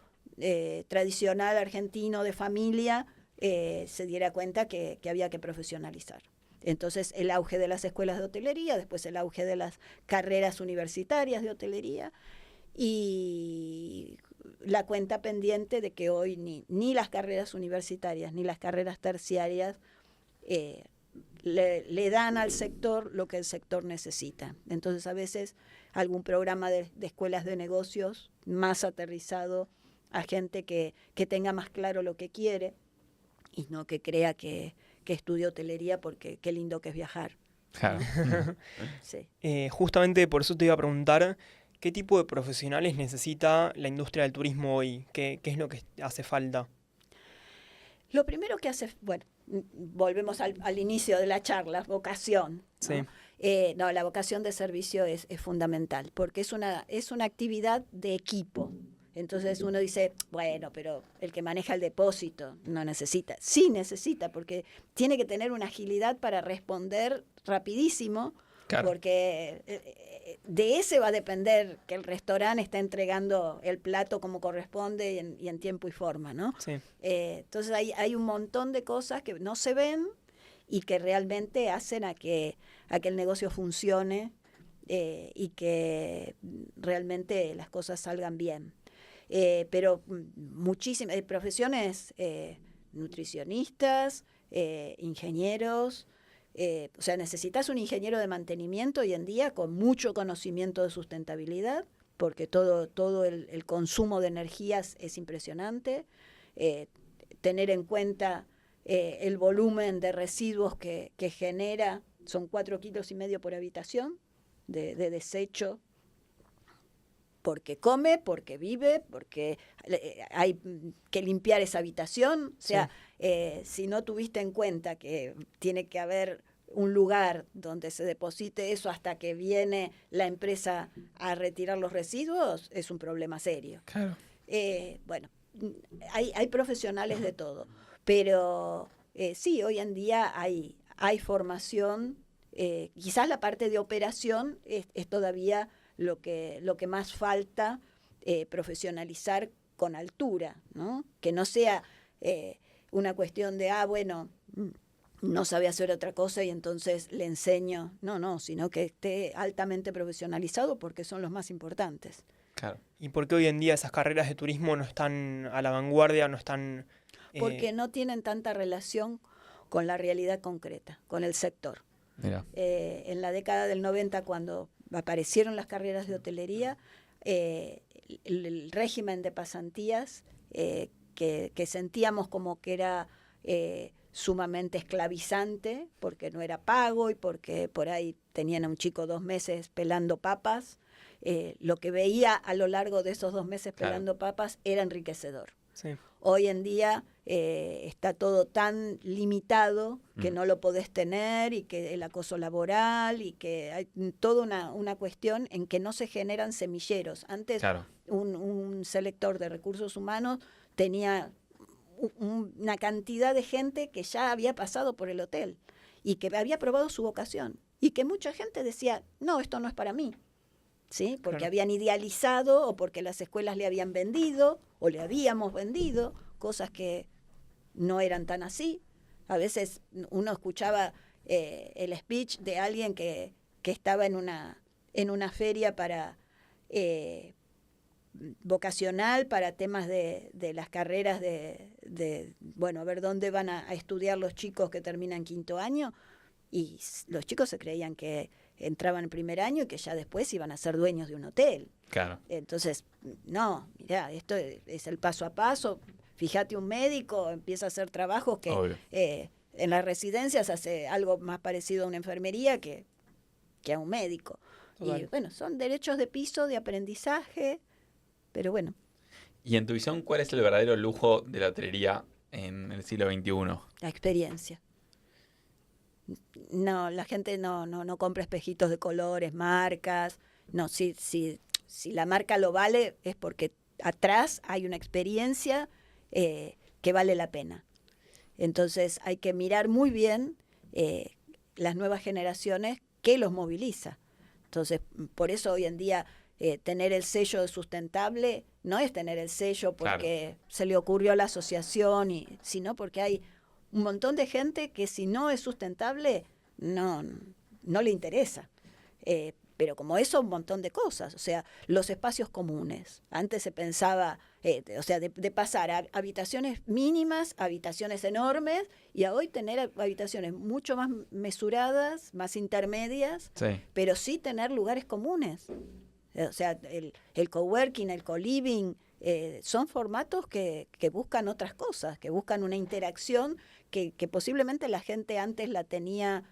tradicional argentino de familia se diera cuenta que había que profesionalizar. Entonces el auge de las escuelas de hotelería, después el auge de las carreras universitarias de hotelería y la cuenta pendiente de que hoy ni las carreras universitarias ni las carreras terciarias le dan al sector lo que el sector necesita. Entonces a veces algún programa de escuelas de negocios más aterrizado a gente que tenga más claro lo que quiere y no que crea que estudie hotelería porque qué lindo que es viajar. Claro. ¿No? Sí. Justamente por eso te iba a preguntar, ¿qué tipo de profesionales necesita la industria del turismo hoy? ¿Qué es lo que hace falta? Lo primero que hace, bueno, volvemos al inicio de la charla, vocación, ¿no? Sí. No, la vocación de servicio es fundamental, porque es una actividad de equipo. Entonces uno dice, bueno, pero el que maneja el depósito no necesita. Sí necesita, porque tiene que tener una agilidad para responder rapidísimo, Claro. porque de ese va a depender que el restaurante esté entregando el plato como corresponde y en tiempo y forma, ¿no? Sí. Entonces hay un montón de cosas que no se ven y que realmente hacen a que el negocio funcione y que realmente las cosas salgan bien. Pero muchísimas profesiones, nutricionistas, ingenieros, o sea, necesitas un ingeniero de mantenimiento hoy en día con mucho conocimiento de sustentabilidad, porque todo el consumo de energías es impresionante, tener en cuenta el volumen de residuos que genera, son 4,5 kilos por habitación de desecho, porque come, porque vive, porque hay que limpiar esa habitación. O sea, sí. Si no tuviste en cuenta que tiene que haber un lugar donde se deposite eso hasta que viene la empresa a retirar los residuos, es un problema serio. Claro. Bueno, hay profesionales de todo, pero sí, hoy en día hay formación. Quizás la parte de operación es todavía lo que más falta profesionalizar con altura, ¿no? Que no sea una cuestión de, bueno, no sabe hacer otra cosa y entonces le enseño. No, sino que esté altamente profesionalizado porque son los más importantes. Claro. ¿Y por qué hoy en día esas carreras de turismo no están a la vanguardia, no están...? Porque no tienen tanta relación con la realidad concreta, con el sector. Mira. En la década del 90, cuando aparecieron las carreras de hotelería, el régimen de pasantías que sentíamos como que era sumamente esclavizante, porque no era pago y porque por ahí tenían a un chico 2 meses pelando papas, lo que veía a lo largo de esos 2 meses pelando papas era enriquecedor. Sí. Hoy en día está todo tan limitado que no lo podés tener y que el acoso laboral y que hay toda una cuestión en que no se generan semilleros. Antes un selector de recursos humanos tenía una cantidad de gente que ya había pasado por el hotel y que había probado su vocación y que mucha gente decía, no, esto no es para mí. ¿Sí? Porque habían idealizado o porque las escuelas le habían vendido o le habíamos vendido cosas que no eran tan así. A veces uno escuchaba el speech de alguien que estaba en una feria para vocacional para temas de las carreras bueno, a ver dónde van a estudiar los chicos que terminan 5º año, y los chicos se creían que entraban en 1er año y que ya después iban a ser dueños de un hotel. Claro. Entonces, no, mirá, esto es el paso a paso. Fíjate, un médico empieza a hacer trabajos que en las residencias hace algo más parecido a una enfermería que a un médico. Total. Y bueno, son derechos de piso, de aprendizaje, pero bueno. Y en tu visión, ¿cuál es el verdadero lujo de la hotelería en el siglo XXI? La experiencia. No, la gente no compra espejitos de colores, marcas. No, si la marca lo vale es porque atrás hay una experiencia que vale la pena. Entonces hay que mirar muy bien las nuevas generaciones qué los moviliza. Entonces, por eso hoy en día tener el sello de sustentable no es tener el sello porque se le ocurrió a la asociación, sino porque hay un montón de gente que si no es sustentable no le interesa. Pero como eso, un montón de cosas. O sea, los espacios comunes. Antes se pensaba, de pasar a habitaciones mínimas, a habitaciones enormes, y a hoy tener habitaciones mucho más mesuradas, más intermedias, pero sí tener lugares comunes. O sea, el coworking, el co-living, son formatos que buscan otras cosas, que buscan una interacción que posiblemente la gente antes la tenía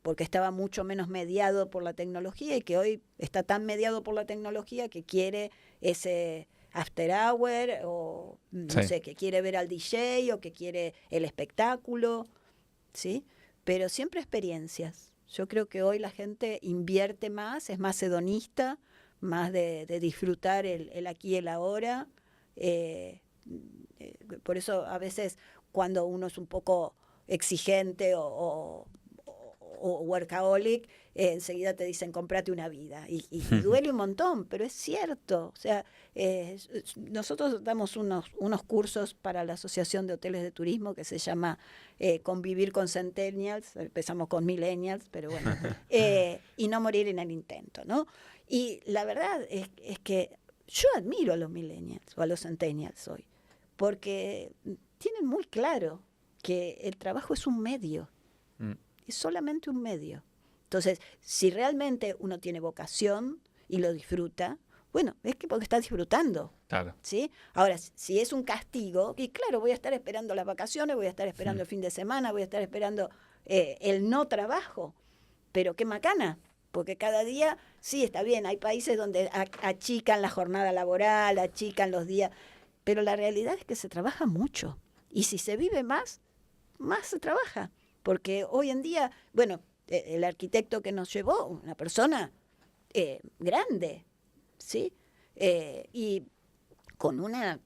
porque estaba mucho menos mediado por la tecnología y que hoy está tan mediado por la tecnología que quiere ese after hour o no sé, que quiere ver al DJ o que quiere el espectáculo, ¿sí? Pero siempre experiencias. Yo creo que hoy la gente invierte más, es más hedonista, más de disfrutar el aquí y el ahora. Por eso a veces cuando uno es un poco exigente o workaholic, enseguida te dicen cómprate una vida y duele un montón, pero es cierto. O sea, nosotros damos unos cursos para la Asociación de Hoteles de Turismo que se llama Convivir con Centennials, empezamos con Millennials, pero bueno, y no morir en el intento, ¿no? Y la verdad es que yo admiro a los Millennials o a los Centennials hoy, porque tienen muy claro que el trabajo es un medio. Es solamente un medio. Entonces, si realmente uno tiene vocación y lo disfruta, bueno, es que porque está disfrutando. Claro. ¿Sí? Ahora, si es un castigo, y claro, voy a estar esperando las vacaciones, voy a estar esperando el fin de semana, voy a estar esperando el no trabajo, pero qué macana, porque cada día, sí, está bien, hay países donde achican la jornada laboral, achican los días, pero la realidad es que se trabaja mucho. Y si se vive más se trabaja. Porque hoy en día, bueno, el arquitecto que nos llevó, una persona grande, ¿sí? Y con una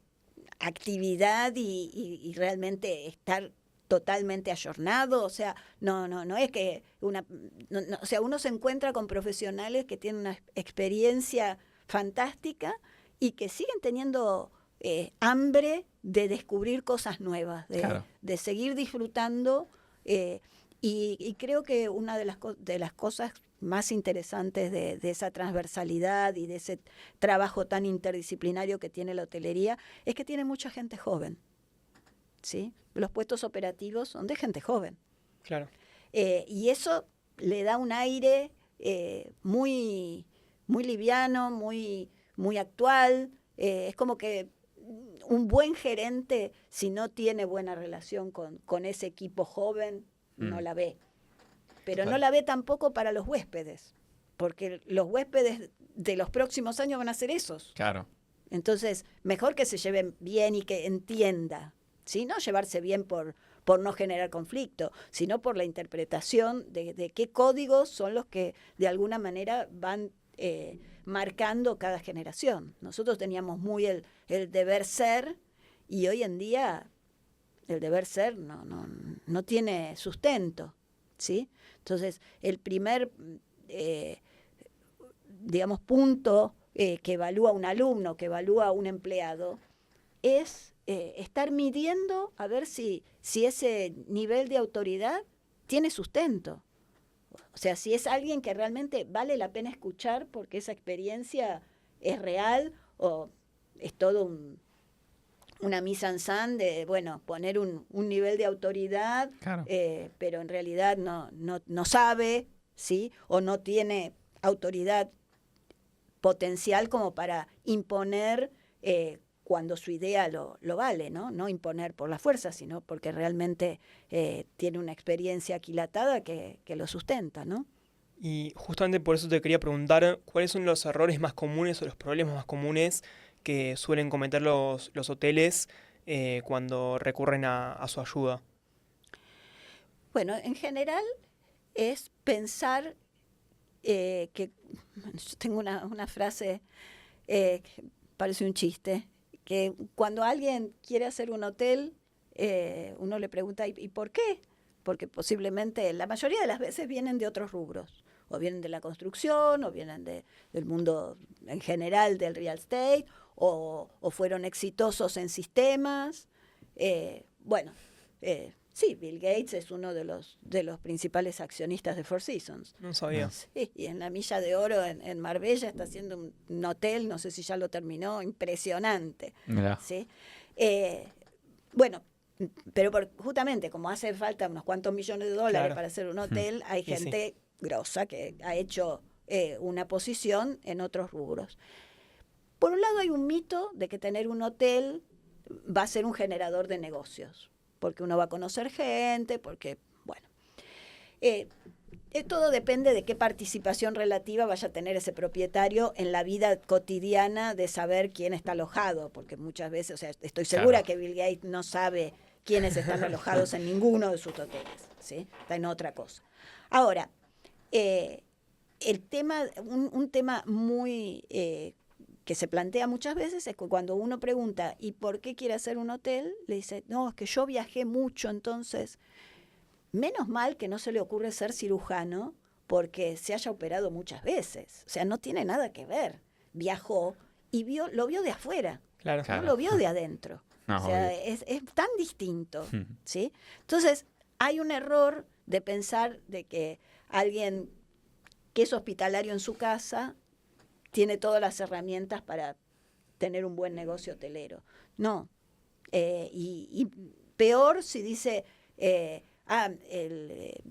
actividad y realmente estar totalmente ayornado, o sea, no es que o sea, uno se encuentra con profesionales que tienen una experiencia fantástica y que siguen teniendo hambre de descubrir cosas nuevas, de seguir disfrutando. Y creo que una de las cosas más interesantes de esa transversalidad y de ese trabajo tan interdisciplinario que tiene la hotelería es que tiene mucha gente joven, ¿sí? Los puestos operativos son de gente joven. Claro. Y eso le da un aire muy, muy liviano, muy, muy actual. Es como que un buen gerente, si no tiene buena relación con ese equipo joven, no la ve. Pero no la ve tampoco para los huéspedes, porque los huéspedes de los próximos años van a ser esos. Claro. Entonces, mejor que se lleven bien y que entienda, ¿sí? No llevarse bien por no generar conflicto, sino por la interpretación de qué códigos son los que de alguna manera van marcando cada generación. Nosotros teníamos muy el deber ser y hoy en día el deber ser no tiene sustento, ¿sí? Entonces, el primer, digamos, punto que evalúa un alumno, que evalúa un empleado, es estar midiendo a ver si ese nivel de autoridad tiene sustento. O sea, si es alguien que realmente vale la pena escuchar porque esa experiencia es real o es todo una mise en scène de, bueno, poner un nivel de autoridad, claro. Pero en realidad no sabe, ¿sí? O no tiene autoridad potencial como para imponer cuando su idea lo vale, ¿no? No imponer por la fuerza, sino porque realmente tiene una experiencia aquilatada que lo sustenta, ¿no? Y justamente por eso te quería preguntar, ¿cuáles son los errores más comunes o los problemas más comunes que suelen cometer los hoteles cuando recurren a su ayuda? Bueno, en general es pensar que, yo tengo una frase que parece un chiste, que cuando alguien quiere hacer un hotel, uno le pregunta, ¿y por qué? Porque posiblemente la mayoría de las veces vienen de otros rubros, o vienen de la construcción, o vienen del mundo en general del real estate, o fueron exitosos en sistemas. Sí, Bill Gates es uno de los principales accionistas de Four Seasons. No sabía. Sí, y en la Milla de Oro en Marbella está haciendo un hotel, no sé si ya lo terminó, impresionante. Mirá. ¿Sí? Pero justamente como hace falta unos cuantos millones de dólares para hacer un hotel, hay gente grosa que ha hecho una posición en otros rubros. Por un lado hay un mito de que tener un hotel va a ser un generador de negocios, porque uno va a conocer gente, porque, todo depende de qué participación relativa vaya a tener ese propietario en la vida cotidiana de saber quién está alojado, porque muchas veces, estoy segura que Bill Gates no sabe quiénes están alojados en ninguno de sus hoteles, ¿sí? Está en otra cosa. Ahora, el tema, un tema muy que se plantea muchas veces es que cuando uno pregunta ¿y por qué quiere hacer un hotel? Le dice, no, es que yo viajé mucho, entonces menos mal que no se le ocurre ser cirujano porque se haya operado muchas veces. O sea, no tiene nada que ver. Viajó y lo vio de afuera, Claro. no lo vio de adentro. No, o sea, es tan distinto, ¿sí? Entonces, hay un error de pensar de que alguien que es hospitalario en su casa tiene todas las herramientas para tener un buen negocio hotelero. No. Y peor si dice,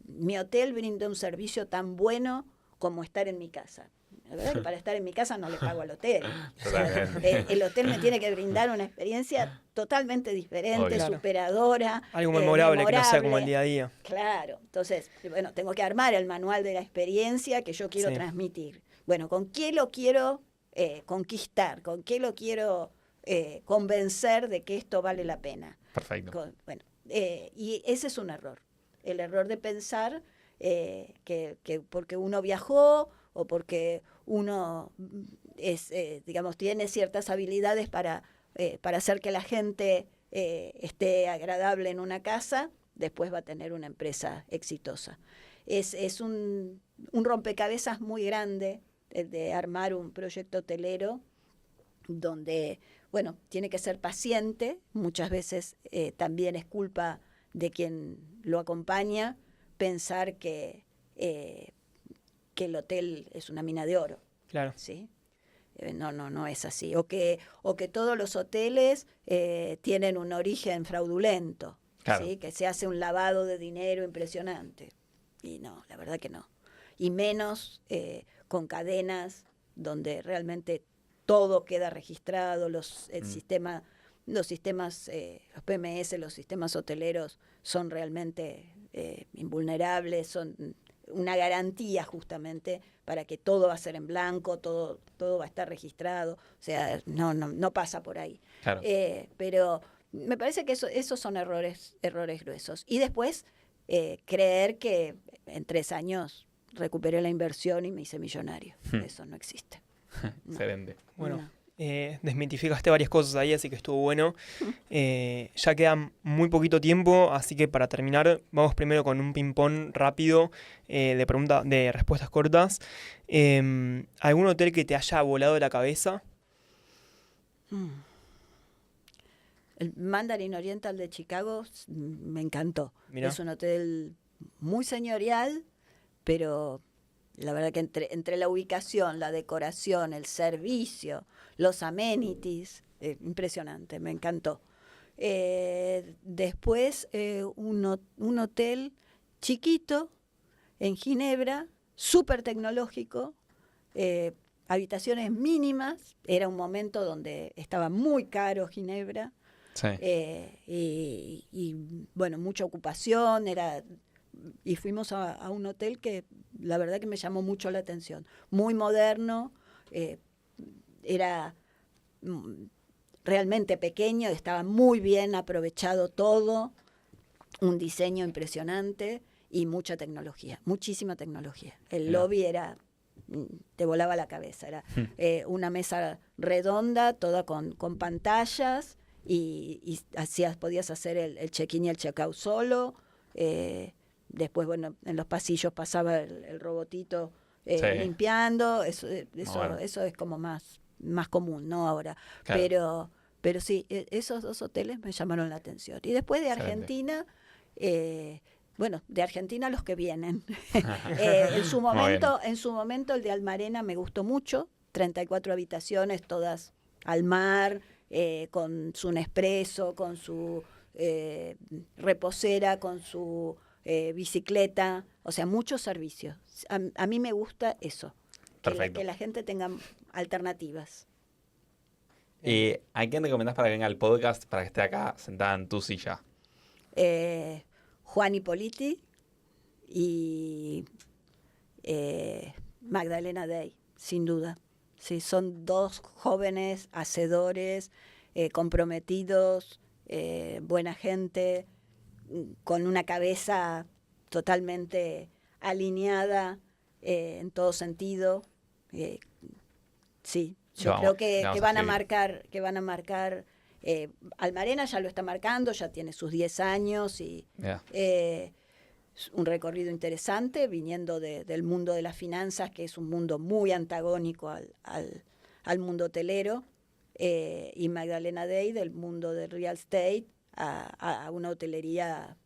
mi hotel brinda un servicio tan bueno como estar en mi casa. La verdad que para estar en mi casa no le pago al hotel. O sea, el hotel me tiene que brindar una experiencia totalmente diferente, Claro. superadora. Algo memorable, que no sea como el día a día. Claro. Entonces, tengo que armar el manual de la experiencia que yo quiero transmitir. Bueno, ¿con qué lo quiero conquistar? ¿Con qué lo quiero convencer de que esto vale la pena? Perfecto. Y ese es un error. El error de pensar que porque uno viajó o porque uno tiene ciertas habilidades para hacer que la gente esté agradable en una casa, después va a tener una empresa exitosa. Es un rompecabezas muy grande de armar un proyecto hotelero donde, tiene que ser paciente, muchas veces también es culpa de quien lo acompaña pensar que el hotel es una mina de oro. Claro. ¿Sí? No es así. O que todos los hoteles tienen un origen fraudulento, Claro. ¿sí? Que se hace un lavado de dinero impresionante. Y no, la verdad que no. Y menos con cadenas donde realmente todo queda registrado, los sistemas, los PMS, los sistemas hoteleros son realmente invulnerables, son una garantía justamente para que todo va a ser en blanco, todo va a estar registrado, o sea, no pasa por ahí. Claro. Pero me parece que esos son errores gruesos. Y después creer que en 3 años recuperé la inversión y me hice millonario. Eso no existe. Excelente. Bueno, No. desmitificaste varias cosas ahí, así que estuvo bueno. Ya queda muy poquito tiempo, así que para terminar, vamos primero con un ping-pong rápido de respuestas cortas. ¿Algún hotel que te haya volado la cabeza? El Mandarin Oriental de Chicago me encantó. Mirá. Es un hotel muy señorial, pero la verdad que entre la ubicación, la decoración, el servicio, los amenities, impresionante, me encantó. Después un hotel chiquito en Ginebra, súper tecnológico, habitaciones mínimas, era un momento donde estaba muy caro Ginebra. Sí. Y mucha ocupación, y fuimos a un hotel que la verdad que me llamó mucho la atención, muy moderno, era realmente pequeño, estaba muy bien aprovechado todo, un diseño impresionante y mucha tecnología, muchísima tecnología. El lobby te volaba la cabeza, era una mesa redonda, toda con pantallas, y podías hacer el check-in y el check-out solo. Después, bueno, en los pasillos pasaba el robotito Sí. limpiando. Bueno. Eso es como más común, ¿no? Ahora. Claro. Pero sí, esos 2 hoteles me llamaron la atención. Y después de Excelente. Argentina, bueno, de Argentina los que vienen. En su Muy bien. momento el de Almarena me gustó mucho, 34 habitaciones, todas al mar, con su Nespresso, con su reposera, con su bicicleta, o sea, muchos servicios. A mí me gusta eso, Perfecto. que la gente tenga alternativas. ¿Y a quién recomendás para que venga al podcast para que esté acá sentada en tu silla? Juan Hippoliti y Magdalena Day, sin duda. Sí, son 2 jóvenes hacedores, comprometidos, buena gente, con una cabeza totalmente alineada en todo sentido. Sí, yo creo que van a marcar. Almarena ya lo está marcando, ya tiene sus 10 años y un recorrido interesante, viniendo del mundo de las finanzas, que es un mundo muy antagónico al mundo hotelero, y Magdalena Day del mundo del real estate a una hotelería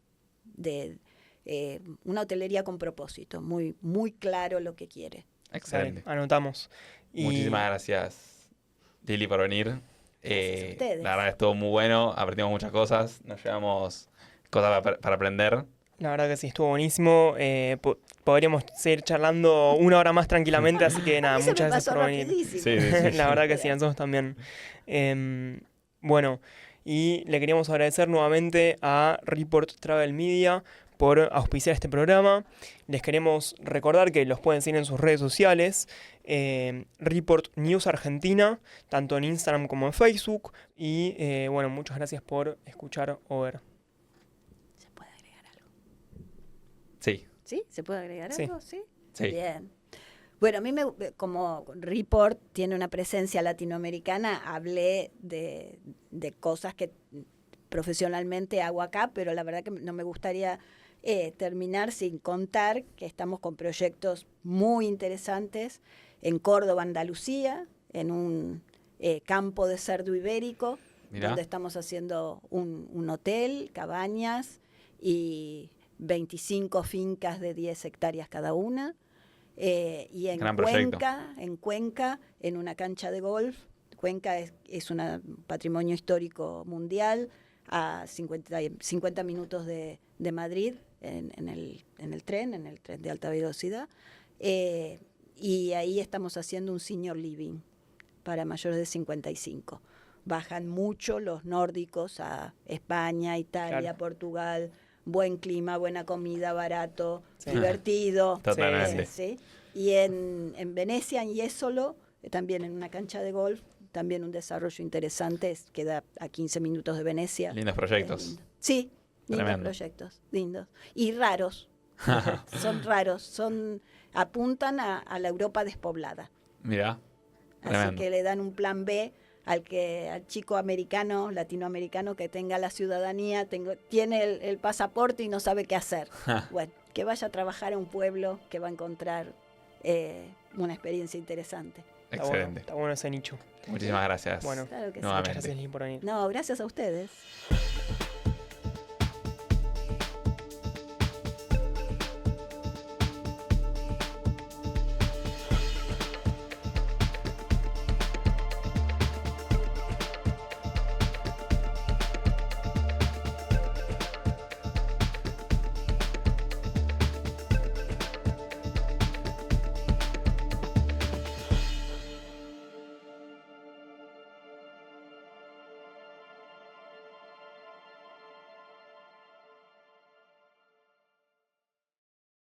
una hotelería con propósito, muy, muy claro lo que quiere. Excelente. Dale, anotamos. Muchísimas gracias, Lili, por venir. Gracias a ustedes. La verdad estuvo muy bueno, aprendimos muchas cosas, nos llevamos cosas para aprender. La verdad que sí, estuvo buenísimo. Podríamos seguir charlando 1 hora más tranquilamente, así que nada, A mí se muchas me gracias pasó por venir. rapidísimo. Sí. La verdad que sí, nosotros también. Bueno, y le queríamos agradecer nuevamente a Report Travel Media por auspiciar este programa. Les queremos recordar que los pueden seguir en sus redes sociales, Report News Argentina, tanto en Instagram como en Facebook. Y bueno, muchas gracias por escuchar o ver. ¿Se puede agregar algo? Sí. ¿Sí? ¿Se puede agregar Sí. algo? ¿Sí? Sí. Bien. Bueno, a mí como Report tiene una presencia latinoamericana, hablé de cosas que profesionalmente hago acá, pero la verdad que no me gustaría terminar sin contar que estamos con proyectos muy interesantes en Córdoba, Andalucía, en un campo de cerdo ibérico, Mirá. donde estamos haciendo un hotel, cabañas y 25 fincas de 10 hectáreas cada una. Y en Gran proyecto. Cuenca, en una cancha de golf. Cuenca es un patrimonio histórico mundial, a 50 minutos de Madrid, en el tren de alta velocidad. Y ahí estamos haciendo un senior living para mayores de 55. Bajan mucho los nórdicos a España, Italia, Claro. Portugal. Buen clima, buena comida, barato, Sí. divertido. Totalmente. ¿Sí? Y en Venecia, en Jesolo, también en una cancha de golf, también un desarrollo interesante, queda a 15 minutos de Venecia. Lindos proyectos. Lindo. Sí, lindos Tremendo. proyectos, lindos. Y raros, son raros, apuntan a la Europa despoblada. Mirá. Así Tremendo. que le dan un plan B al chico americano, latinoamericano que tenga la ciudadanía, tiene el pasaporte y no sabe qué hacer. Bueno, que vaya a trabajar a un pueblo que va a encontrar una experiencia interesante. Excelente. Está bueno ese nicho. Muchísimas gracias. Bueno, Claro que sí. muchas Nuevamente. gracias, Lili, por venir. No, gracias a ustedes.